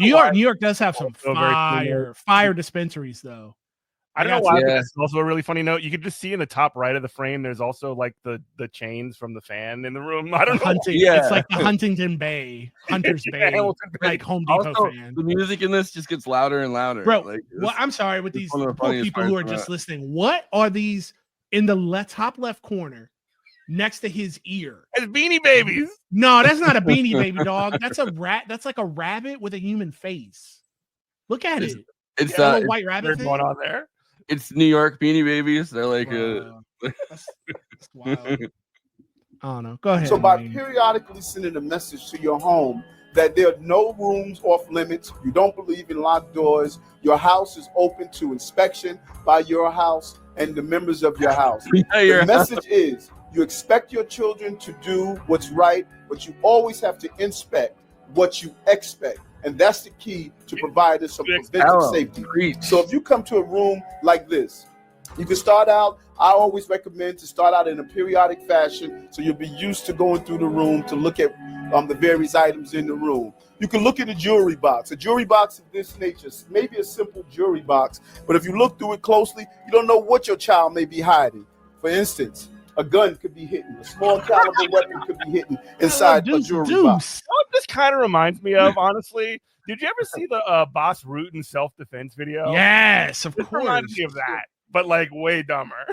New New York does have some fire dispensaries though. I don't know why, but that's also a really funny note. You could just see in the top right of the frame, there's also like the chains from the fan in the room. I don't know. It's like the Huntington Bay, Hunter's Bay, like Home Depot also, fan. The music in this just gets louder and louder. Bro, like, well, I'm sorry with these poor people who are just listening. What are these in the top left corner next to his ear? It's Beanie Babies. No, that's not a Beanie Baby, dog. That's a rat. That's like a rabbit with a human face. Look at it. It's a white rabbit going on there. It's New York Beanie Babies. They're like that's wild. I don't know. Go ahead. So by periodically sending a message to your home that there are no rooms off limits, you don't believe in locked doors, your house is open to inspection by your house and the members of your house. The message is you expect your children to do what's right, but you always have to inspect what you expect. And that's the key to providing some preventive safety. So if you come to a room like this, you can start out, I always recommend to start out in a periodic fashion so you'll be used to going through the room to look at the various items in the room. You can look at a jewelry box. A jewelry box of this nature, maybe a simple jewelry box, but if you look through it closely, you don't know what your child may be hiding. For instance, a gun could be hidden. A small caliber weapon could be hidden inside a jewelry box. You know what this kind of reminds me of, honestly? Did you ever see the Boss Rutan self-defense video? Yes, of course. It reminds me of that, but like way dumber.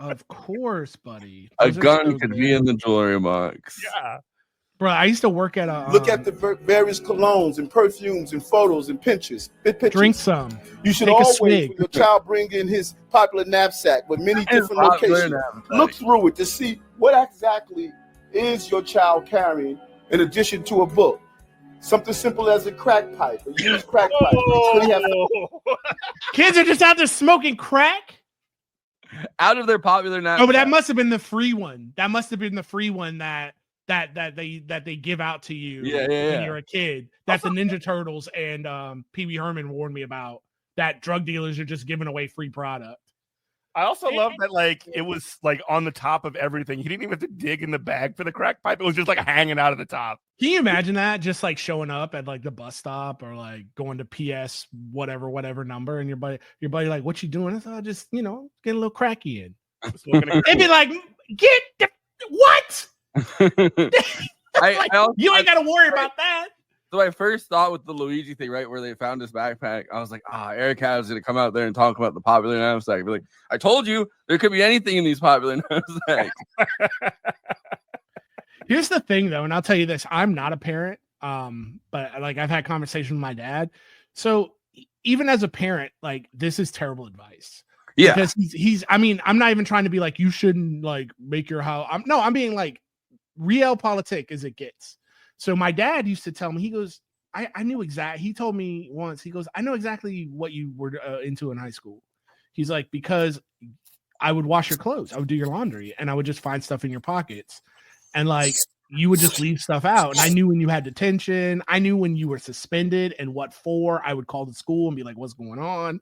Of course, buddy. A gun could be in the jewelry box. Yeah. Bro, I used to work at a... Look at the various colognes and perfumes and photos and pictures. Drink some. You should always, when your child bring in his popular knapsack with many different locations, look through it to see what exactly is your child carrying in addition to a book. Something simple as a crack pipe, a used crack pipe. Kids are just out there smoking crack? Out of their popular knapsack. Oh, but that must have been the free one. That must have been the free one that they give out to you when you're a kid. That's the Ninja Turtles and Pee Wee Herman warned me about, that drug dealers are just giving away free product. I also love that like it was like on the top of everything. You didn't even have to dig in the bag for the crack pipe. It was just like hanging out of the top. Can you imagine that? Just like showing up at like the bus stop or like going to PS whatever number, and your buddy like, what you doing? I thought, just get a little cracky in. They'd be like, get the what? You ain't got to worry about that. So my first thought with the Luigi thing, right, where they found his backpack, I was like, Eric was going to come out there and talk about the popular knapsack. Be like, I told you there could be anything in these popular knapsacks. Here's the thing, though, and I'll tell you this: I'm not a parent, but like I've had conversations with my dad. So even as a parent, like this is terrible advice. Yeah, because he's. I mean, I'm not even trying to be like you shouldn't like make your house. I'm being like realpolitik as it gets. So my dad used to tell me, he goes, I knew exactly. He told me once, he goes, I know exactly what you were into in high school. He's like, because I would wash your clothes, I would do your laundry, and I would just find stuff in your pockets. And like, you would just leave stuff out. And I knew when you had detention, I knew when you were suspended and what for. I would call the school and be like, what's going on?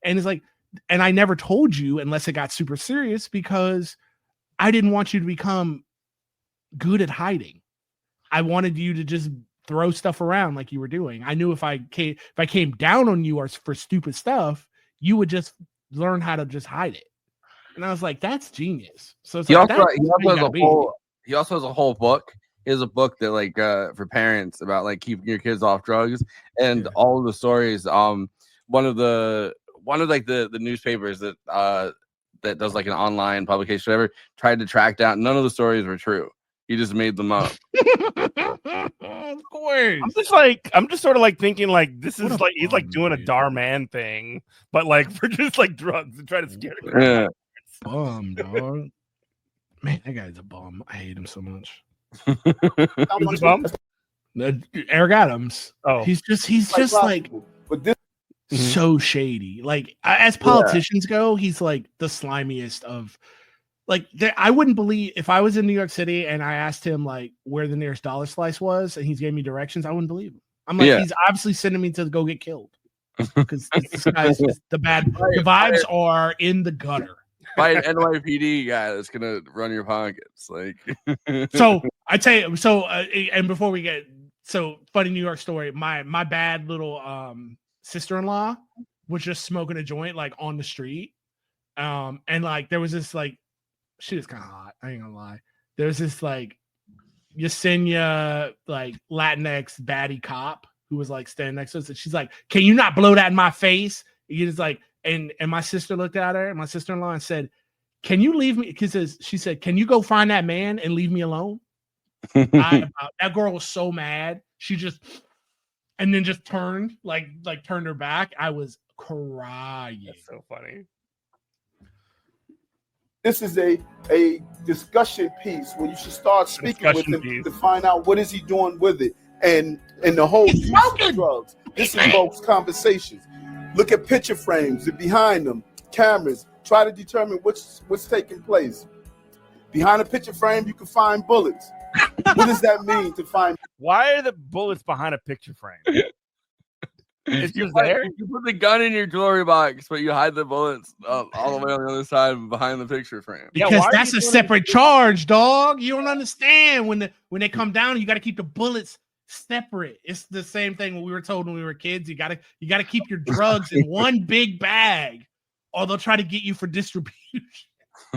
And it's like, and I never told you unless it got super serious because I didn't want you to become good at hiding. I wanted you to just throw stuff around like you were doing. I knew if I came down on you or for stupid stuff, you would just learn how to just hide it. And I was like, that's genius. So it's he also has a whole book. He has a book that like for parents about like keeping your kids off drugs and all of the stories. One of the newspapers that does like an online publication, whatever, tried to track down. None of the stories were true. He just made them up. Of course. I'm just sort of like thinking like this is like he's like doing a Darman thing, but like for just like drugs and trying to scare the yeah. Bum, dog. Man, that guy's a bum. I hate him so much. Who's a bum? Eric Adams. Oh, he's just like so shady. Like as politicians go, he's like the slimiest of. Like, I wouldn't believe if I was in New York City and I asked him like where the nearest dollar slice was and he gave me directions, I wouldn't believe him. I'm like, he's obviously sending me to go get killed because this guy's just the vibes are in the gutter. by an NYPD guy that's gonna run your pockets. Like, so I tell you, and before we get funny New York story, my bad little sister-in-law was just smoking a joint like on the street, and like there was this like she was kind of hot. I ain't gonna lie. There was this like Yesenia like Latinx baddie cop who was like standing next to us, and she's like, "Can you not blow that in my face?" He was like, and my sister looked at her, my sister-in-law, and said, "Can you leave me?" Because she said, "Can you go find that man and leave me alone?" That girl was so mad. She just and then just turned turned her back. I was crying. That's so funny. This is a discussion piece where you should start speaking with him to find out what is he doing with it and the whole use of drugs. This invokes conversations. Look at picture frames and behind them, cameras. Try to determine what's taking place. Behind a picture frame, you can find bullets. What does that mean to find? Why are the bullets behind a picture frame? It's just there. You put the gun in your jewelry box, but you hide the bullets all the way on the other side behind the picture frame. Because that's a separate charge, dog. You don't understand when they come down. You got to keep the bullets separate. It's the same thing when we were told when we were kids. You gotta keep your drugs in one big bag, or they'll try to get you for distribution.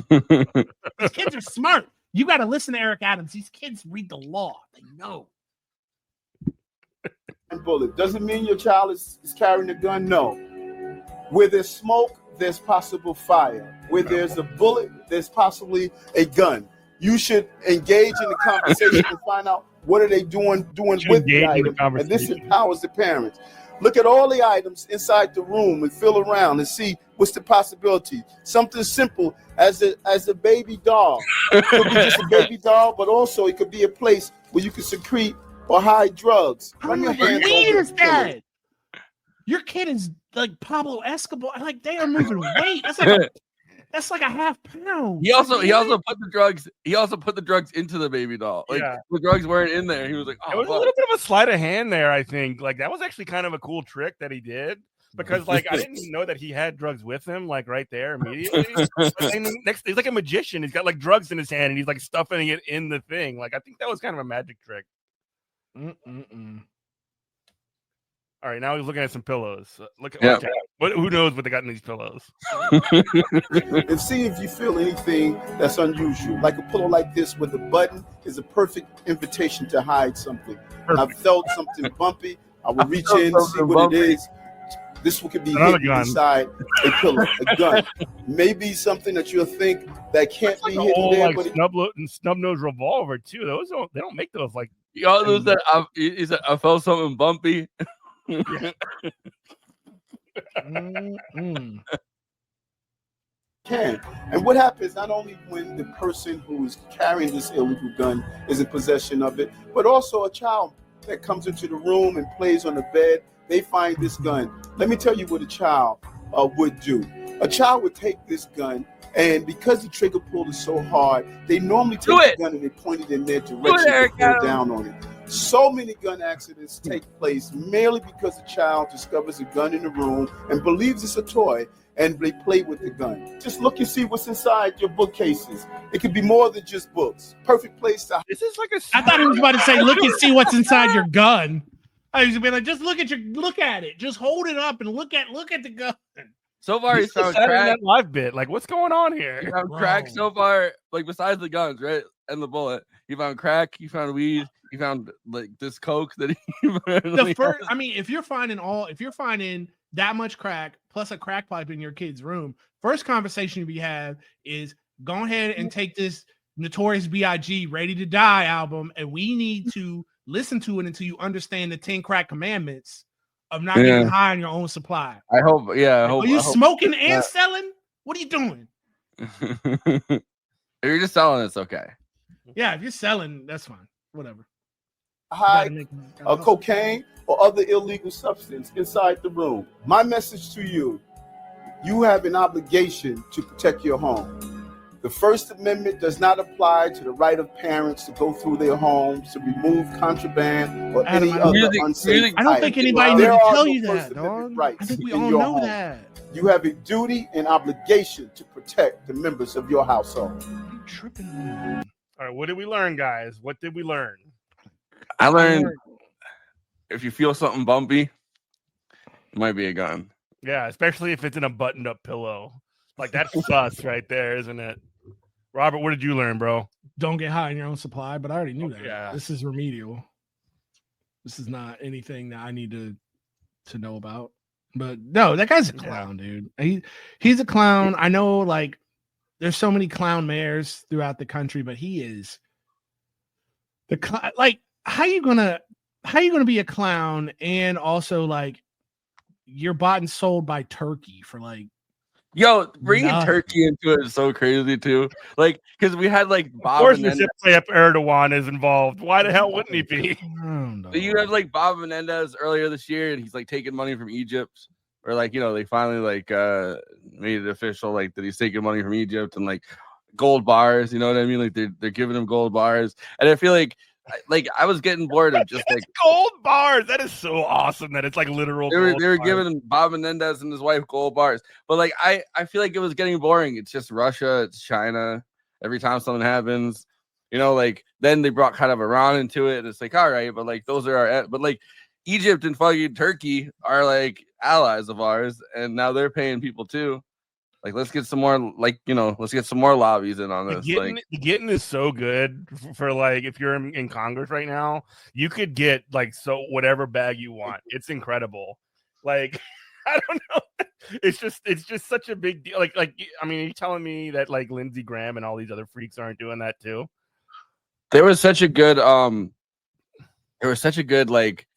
These kids are smart. You got to listen to Eric Adams. These kids read the law. They know. Bullet doesn't mean your child is carrying a gun. No. Where there's smoke, there's possible fire. Where there's a bullet, there's possibly a gun. You should engage in the conversation and find out what are they doing with the item, and this empowers the parents. Look at all the items inside the room and feel around and see what's the possibility. Something simple as a baby doll. It could be just a baby doll, but also it could be a place where you can secrete or hide drugs. How much weed is that? Your kid is like Pablo Escobar. Like they are moving weight. That's like a half pound. He also put the drugs into the baby doll. Like the drugs weren't in there. He was like, it was a little bit of a sleight of hand there. I think like that was actually kind of a cool trick that he did because like I didn't know that he had drugs with him like right there immediately. Next, he's like a magician. He's got like drugs in his hand and he's like stuffing it in the thing. Like I think that was kind of a magic trick. All right, now he's looking at some pillows. Look at who knows what they got in these pillows. And see if you feel anything that's unusual. Like a pillow like this with a button is a perfect invitation to hide something. I've felt something bumpy. I will reach in and see what it is. This one could be hidden inside a pillow, a gun. Maybe something that you'll think that can't be hidden there. Like snub nose revolver too. They don't make those like. Y'all lose that. He said, I felt something bumpy. And what happens not only when the person who is carrying this illegal gun is in possession of it, but also a child that comes into the room and plays on the bed, they find this gun. Let me tell you what a child would do. A child would take this gun, and because the trigger pull is so hard, they normally take the gun and they point it in their direction to pull down on it. So many gun accidents take place merely because a child discovers a gun in the room and believes it's a toy, and they play with the gun. Just look and see what's inside your bookcases. It could be more than just books. Perfect place to. This is like I thought he was about to say, look and see what's inside your gun. I was gonna be like, just look at it. Just hold it up and look at the gun. So far, he's found crack. That live bit. Like, what's going on here? He found crack so far. Like, besides the guns, right, and the bullet, he found crack. He found weed. He found like this coke that he. If you're finding that much crack plus a crack pipe in your kid's room, first conversation we have is go ahead and take this Notorious B.I.G. Ready to Die album, and we need to listen to it until you understand the 10 crack commandments of not getting high on your own supply. I hope. Are you smoking and selling? What are you doing? If you're just selling, it's okay. Yeah, if you're selling, that's fine. Whatever. High cocaine or other illegal substance inside the room. My message to you: you have an obligation to protect your home. The First Amendment does not apply to the right of parents to go through their homes to remove contraband or Adam, any other unsafe I don't think item. anybody needs There to are tell no you First that, Amendment dog. rights I think we in all your know home. that. You have a duty and obligation to protect the members of your household. You tripping on? All right, what did we learn, guys? What did we learn? I learned if you feel something bumpy, it might be a gun. Yeah, especially if it's in a buttoned-up pillow. Like, that's sus right there, isn't it? Robert, what did you learn, bro? Don't get high in your own supply, but I already knew that. Yeah. This is remedial. This is not anything that I need to know about. But no, that guy's a clown, dude. He's a clown. I know, like, there's so many clown mayors throughout the country, but he is like, how you gonna be a clown and also like you're bought and sold by Turkey for like bringing nothing. Turkey into it is so crazy too. Like, because we had like Bob, of course, Menendez. Recep Erdogan is involved. Why the hell wouldn't he be? But you have like Bob Menendez earlier this year, and he's like taking money from Egypt, or like they finally like made it official, like that he's taking money from Egypt and like gold bars. You know what I mean? Like they're giving him gold bars, and I feel like I was getting bored of just like gold bars. That is so awesome that it's like literal. They were giving Bob Menendez and his wife gold bars, but like I feel like it was getting boring. It's just Russia, it's China. Every time something happens, like then they brought kind of Iran into it, and it's like all right, but like those are our but like Egypt and fucking Turkey are like allies of ours, and now they're paying people too. Like, let's get some more, let's get some more lobbies in on this. The getting is so good for like, if you're in Congress right now, you could get like, so whatever bag you want. It's incredible. Like, I don't know. It's just such a big deal. Like, I mean, are you telling me that like Lindsey Graham and all these other freaks aren't doing that too? There was such a good, like,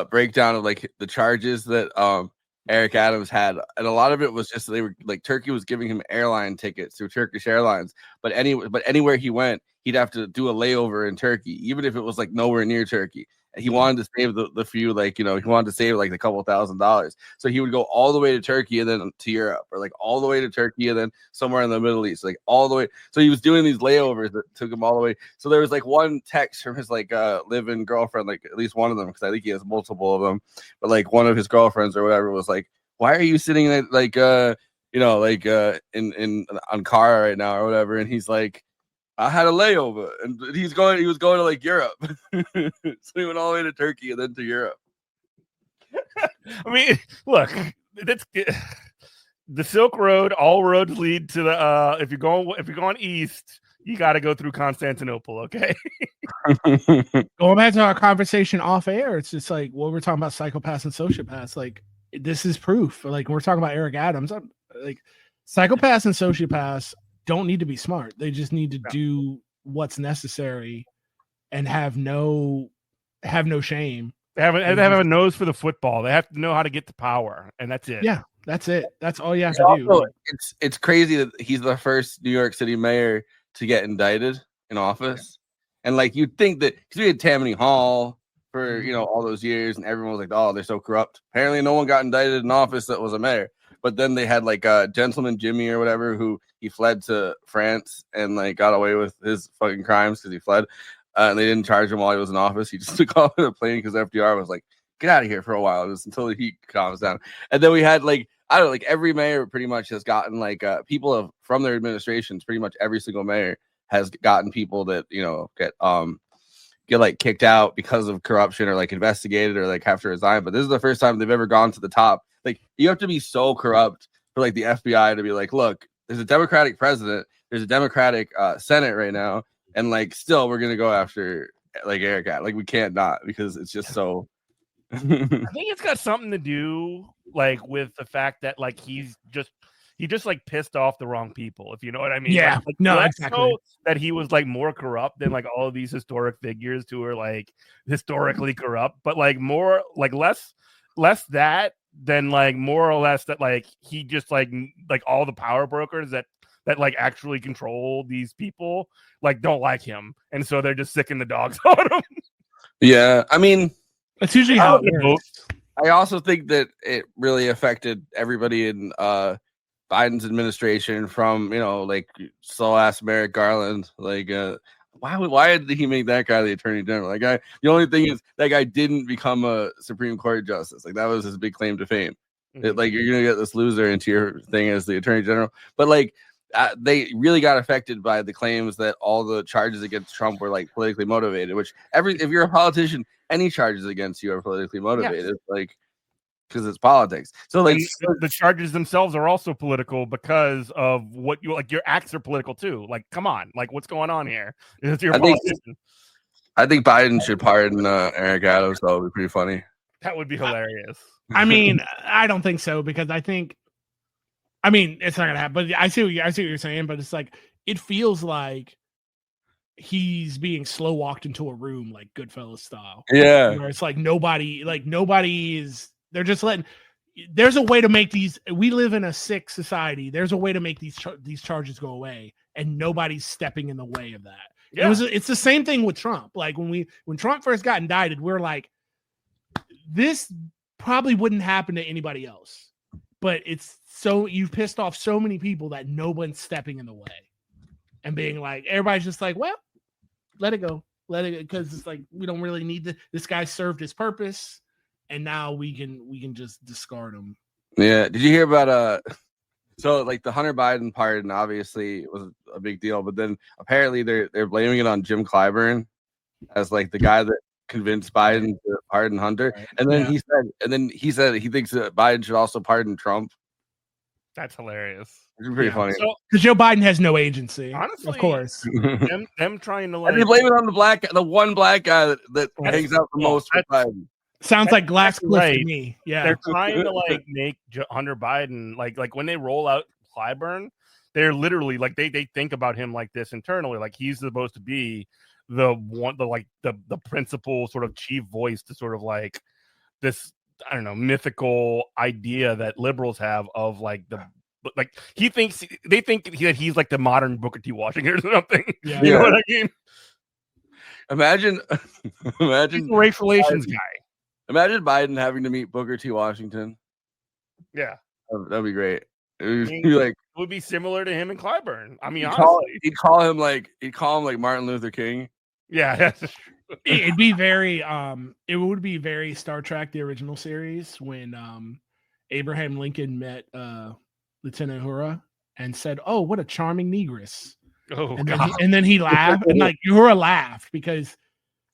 breakdown of like the charges that, Eric Adams had, and a lot of it was just they were like Turkey was giving him airline tickets through Turkish Airlines, but anywhere he went, he'd have to do a layover in Turkey, even if it was like nowhere near Turkey. He wanted to save the few, like, he wanted to save like a couple $1,000s. So he would go all the way to Turkey and then to Europe, or like all the way to Turkey and then somewhere in the Middle East, like all the way. So he was doing these layovers that took him all the way. So there was like one text from his like live-in girlfriend, like at least one of them, because I think he has multiple of them, but like one of his girlfriends or whatever was like, why are you sitting in like in on car right now or whatever? And he's like, I had a layover, and he was going to like Europe. So he went all the way to Turkey and then to Europe. I mean, look, that's the Silk Road. All roads lead to the. If you're going east, you got to go through Constantinople. Okay. Going back to our conversation off air, it's just like what we're talking about: psychopaths and sociopaths. Like, this is proof. Like, when we're talking about Eric Adams, like psychopaths and sociopaths don't need to be smart. They just need to do what's necessary and have no shame. They have a nose for the football. They have to know how to get to power, and that's it. Yeah, that's it. That's all you have to do. It's crazy that he's the first New York City mayor to get indicted in office. And like, you'd think that, because we had Tammany Hall for all those years, and everyone was like, oh, they're so corrupt. Apparently no one got indicted in office that was a mayor. But then they had like Gentleman Jimmy or whatever, who he fled to France and like got away with his fucking crimes because he fled. And they didn't charge him while he was in office. He just took off in a plane because FDR was like, get out of here for a while, just until the heat calms down. And then we had like, I don't know, like every mayor pretty much has gotten like people from their administrations. Pretty much every single mayor has gotten people that get like kicked out because of corruption or like investigated or like have to resign. But this is the first time they've ever gone to the top. Like, you have to be so corrupt for like the FBI to be like, look, there's a Democratic president, there's a Democratic Senate right now, and like still we're gonna go after like Eric Adams. Like, we can't not, because it's just so. I think it's got something to do like with the fact that like he just like pissed off the wrong people, if you know what I mean. Yeah, like, no, exactly. so that he was like more corrupt than like all of these historic figures who are like historically corrupt, but like more like less that than like more or less that like he just like all the power brokers that like actually control these people like don't like him, and so they're just sicking the dogs on him. Yeah, I mean, that's usually how it works. I also think that it really affected everybody in Biden's administration from, like slow ass Merrick Garland. Like, why did he make that guy the attorney general? That guy, the only thing is that guy didn't become a Supreme Court justice. Like, that was his big claim to fame. Like, you're gonna get this loser into your thing as the attorney general, but like they really got affected by the claims that all the charges against Trump were like politically motivated. Which if you're a politician, any charges against you are politically motivated, like because it's politics. So like the charges themselves are also political because of what you like. Your acts are political too. Like, come on, like what's going on here? I think Biden should pardon Eric Adams. That would be pretty funny. That would be hilarious. I mean, I don't think so because it's not gonna happen. But I see what you're saying. But it's like it feels like he's being slow walked into a room, like Goodfellas style. Yeah, where it's like nobody is. They're just letting. There's a way to make these. We live in a sick society. There's a way to make these charges go away, and nobody's stepping in the way of that. Yeah. It's the same thing with Trump. Like when Trump first got indicted, we're like, this probably wouldn't happen to anybody else, but you've pissed off so many people that no one's stepping in the way and being like, everybody's just like, well, let it go, because it's like we don't really need this guy served his purpose, and now we can just discard him. Yeah. Did you hear about so like the Hunter Biden pardon obviously was a big deal, but then apparently they're blaming it on Jim Clyburn as like the guy that convinced Biden to pardon Hunter, and then he said he thinks that Biden should also pardon Trump. That's hilarious. It's pretty funny. Because Joe Biden has no agency, honestly, of course. them trying to like, and they blame it on the one black guy that hangs out the most with Biden. Sounds like Glass Cliff to me. Yeah, they're trying to like make Hunter Biden like when they roll out Clyburn, they're literally like they think about him like this internally, like he's supposed to be the principal sort of chief voice to sort of like this, I don't know, mythical idea that liberals have of like they think that he's like the modern Booker T. Washington or something. Yeah. You know what I mean? Imagine he's a race relations guy. Imagine Biden having to meet Booker T. Washington. Yeah, that'd be great. It would be similar to him and Clyburn. I mean, he'd call him like Martin Luther King. Yeah, that's true. It'd be very it would be very Star Trek, the original series, when Abraham Lincoln met Lieutenant Uhura and said, "Oh, what a charming negress." Oh, and then he laughed, and like Uhura laughed because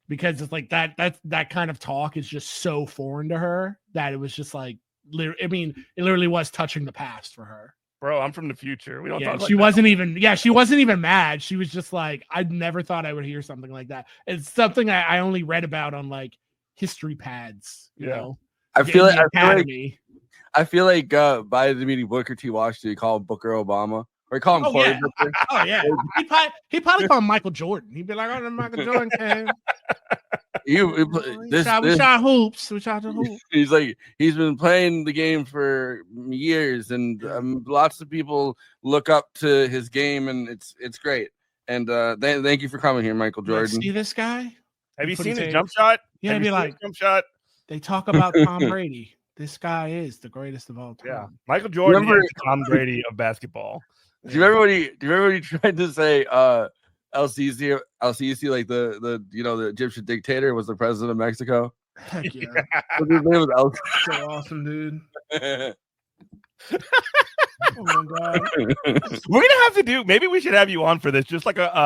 it's like that kind of talk is just so foreign to her that it was just like, I mean, it literally was touching the past for her. Bro, I'm from the future. We don't talk like she wasn't even mad. She was just like, I never thought I would hear something like that. It's something I only read about on like history pads, you know. I feel like Biden meeting Booker T. Washington, you call him Booker Obama. Or call him Cory Booker. Oh yeah. He'd probably call him Michael Jordan. He'd be like, "Oh, Michael Jordan came. We shot hoops. We shot the hoops." He's like, he's been playing the game for years, and lots of people look up to his game, and it's great. And thank you for coming here, Michael Jordan. See this guy? Have you seen the jump shot? Yeah, it'd be like jump shot. They talk about Tom Brady. This guy is the greatest of all time. Yeah, Michael Jordan is Tom Brady of basketball. Do you remember when he tried to say El-Sisi, like the Egyptian dictator, was the president of Mexico? Heck yeah. His name was El-Sisi. So awesome, dude. Oh my god. We're gonna have to do, maybe we should have you on for this, just like when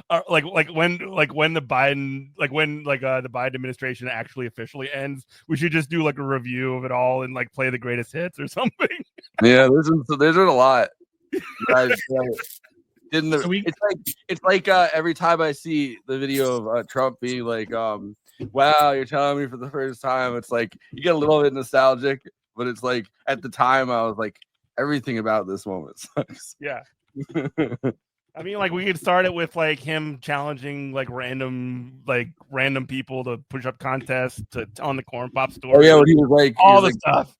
the Biden administration actually officially ends, we should just do like a review of it all and like play the greatest hits or something. Yeah, there's a lot. It's like every time I see the video of Trump being like, wow, you're telling me for the first time, it's like you get a little bit nostalgic, but it's like at the time I was like, everything about this moment sucks. Yeah. I mean, like we could start it with like him challenging like random people to push up contests on the corn pop store. Oh yeah, when he was like all the stuff.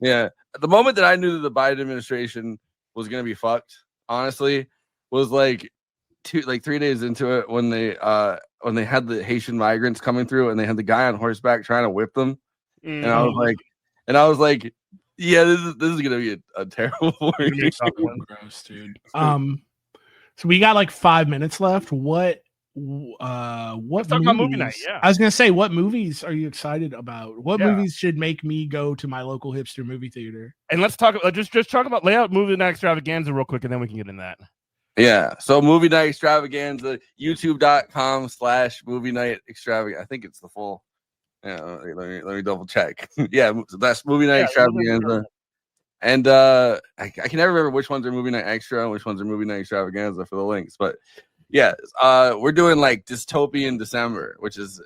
Yeah. The moment that I knew that the Biden administration was gonna be fucked, honestly, was like 3 days into it when they had the Haitian migrants coming through and they had the guy on horseback trying to whip them. And I was like, Yeah, this is gonna be a terrible Gonna be a tough one. Gross, dude. So we got like 5 minutes left. What Let's talk about movie night. Yeah, I was gonna say, what movies are you excited about? What Yeah. movies should make me go to my local hipster movie theater? and let's talk. Just talk about lay out Movie Night Extravaganza real quick, and then we can get in that. Yeah. So Movie Night Extravaganza, youtube.com/Movie Night Extravaganza. I think it's the full. Yeah, let me double check. Yeah, that's Movie Night Extravaganza. And I can never remember which ones are Movie Night Extra and which ones are Movie Night Extravaganza for the links. But yeah, we're doing like Dystopian December, which is,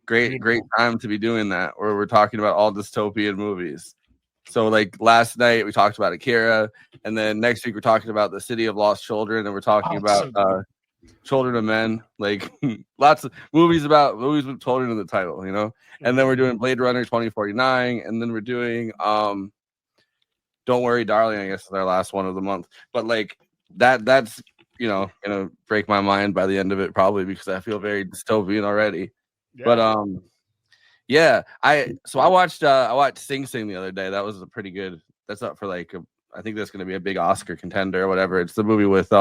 great time to be doing that, where we're talking about all dystopian movies. So like last night we talked about Akira, and then next week we're talking about The City of Lost Children, and we're talking about Children of Men, like lots of movies with children in the title, And then we're doing Blade Runner 2049, and then we're doing Don't Worry, Darling, I guess is our last one of the month. But like that's gonna break my mind by the end of it, probably, because I feel very dystopian already. Yeah. But yeah, I watched Sing Sing the other day. That was a pretty good. That's up for like I think that's gonna be a big Oscar contender or whatever. It's the movie with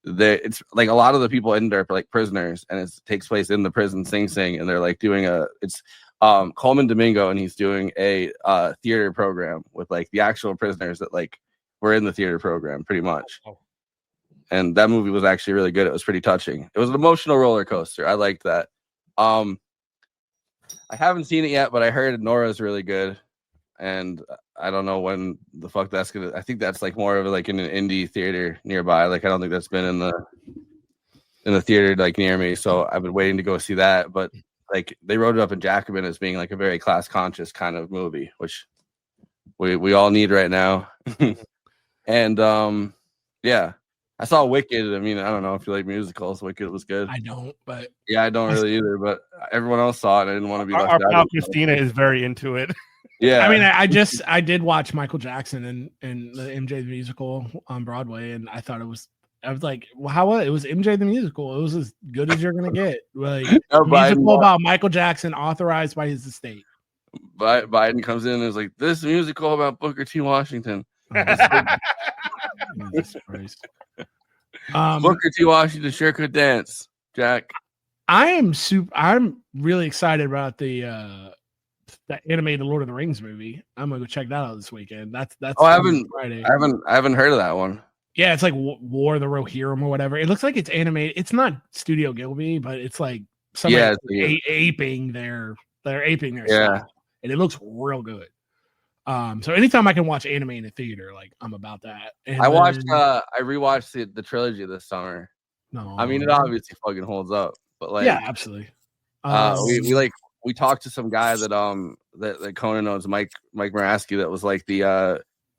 it's like a lot of the people in there are like prisoners, and it takes place in the prison. Sing Sing, and they're like doing it's Coleman Domingo, and he's doing a theater program with like the actual prisoners that like were in the theater program, pretty much. And that movie was actually really good. It was pretty touching. It was an emotional roller coaster. I liked that. I haven't seen it yet, but I heard Nora's really good, and I don't know when the fuck that's gonna. I think that's like more of like in an indie theater nearby. Like I don't think that's been in the theater like near me. So I've been waiting to go see that, but like they wrote it up in Jacobin as being like a very class conscious kind of movie, which we all need right now. And yeah, I saw Wicked. I mean, I don't know if you like musicals. Wicked was good. I don't, but yeah, I don't really either. But everyone else saw it. I didn't want to be left out. Our pal Christina is very into it. Yeah, I mean, I did watch Michael Jackson in the MJ the Musical on Broadway, and I thought I was like, well, it was MJ the Musical. It was as good as you're gonna get. Like musical about Michael Jackson, authorized by his estate. Biden comes in and is like, this musical about Booker T. Washington. Jesus Christ. Booker T. Washington sure could dance, Jack. I'm really excited about the animated Lord of the Rings movie. I'm gonna go check that out this weekend. That's Friday. I haven't heard of that one. Yeah, it's like War of the Rohirrim or whatever. It looks like it's animated. It's not Studio Gilby, but it's like somebody aping their style, and it looks real good. So anytime I can watch anime in a theater, like I'm about that. And I rewatched the trilogy this summer. No, I mean it obviously fucking holds up, but like yeah, absolutely. We talked to some guy that Conan knows, Mike Moraski, that was like he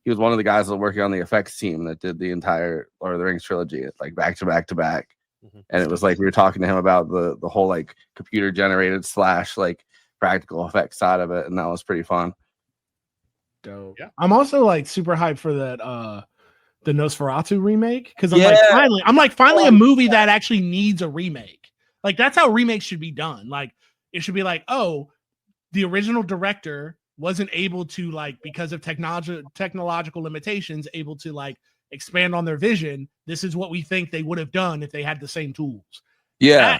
was one of the guys that was working on the effects team that did the entire Lord of the Rings trilogy, like back to back to back. Mm-hmm. And it was like we were talking to him about the whole like computer generated / like practical effects side of it, and that was pretty fun. Dope. Yeah. I'm also like super hyped for that the Nosferatu remake, because I'm like finally a movie that actually needs a remake. Like that's how remakes should be done. Like it should be like, oh, the original director wasn't able to, like, because of technological limitations, able to like expand on their vision. This is what we think they would have done if they had the same tools. Yeah,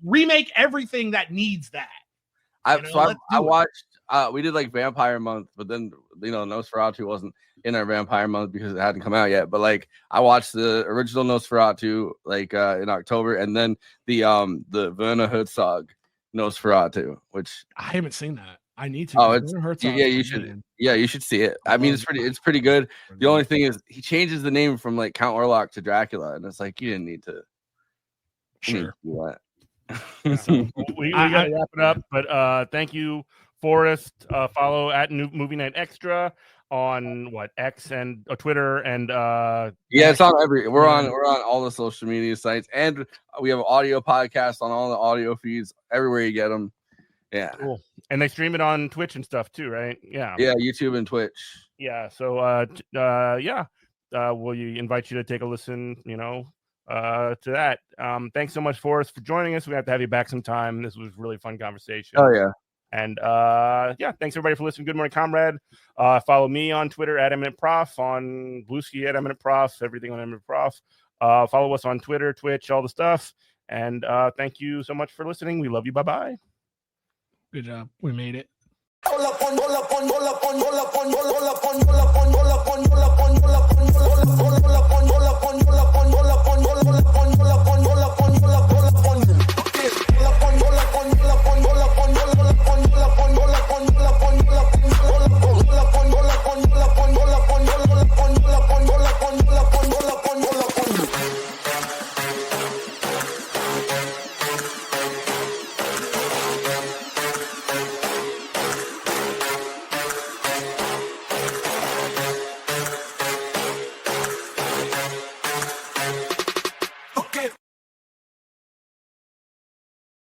remake everything that needs that. I watched. We did like Vampire Month, but then Nosferatu wasn't in our Vampire Month because it hadn't come out yet. But like I watched the original Nosferatu like in October, and then the Werner Herzog Nosferatu, which I haven't seen that. I need to. Oh, you should. Yeah, you should see it. I mean, it's pretty good. The only thing is he changes the name from like Count Orlok to Dracula, and it's like you didn't need to. Sure. So we gotta wrap it up, but thank you, Forrest. Follow at Movie Night Extra on X and Twitter, and it's on we're on all the social media sites, and we have an audio podcast on all the audio feeds everywhere you get them. Yeah, cool. And they stream it on Twitch and stuff too, right? Yeah, YouTube and Twitch. Yeah, so we'll invite you to take a listen, to that. Thanks so much, Forrest, for joining us. We have to have you back sometime. This was a really fun conversation. Oh yeah. And thanks everybody for listening. Good Morning Comrade. Follow me on Twitter at Eminent Prof, on Bluesky at Eminent Prof, everything on Eminent Prof. Follow us on Twitter, Twitch, all the stuff. And thank you so much for listening. We love you. Bye-bye. Good job. We made it. Hold up on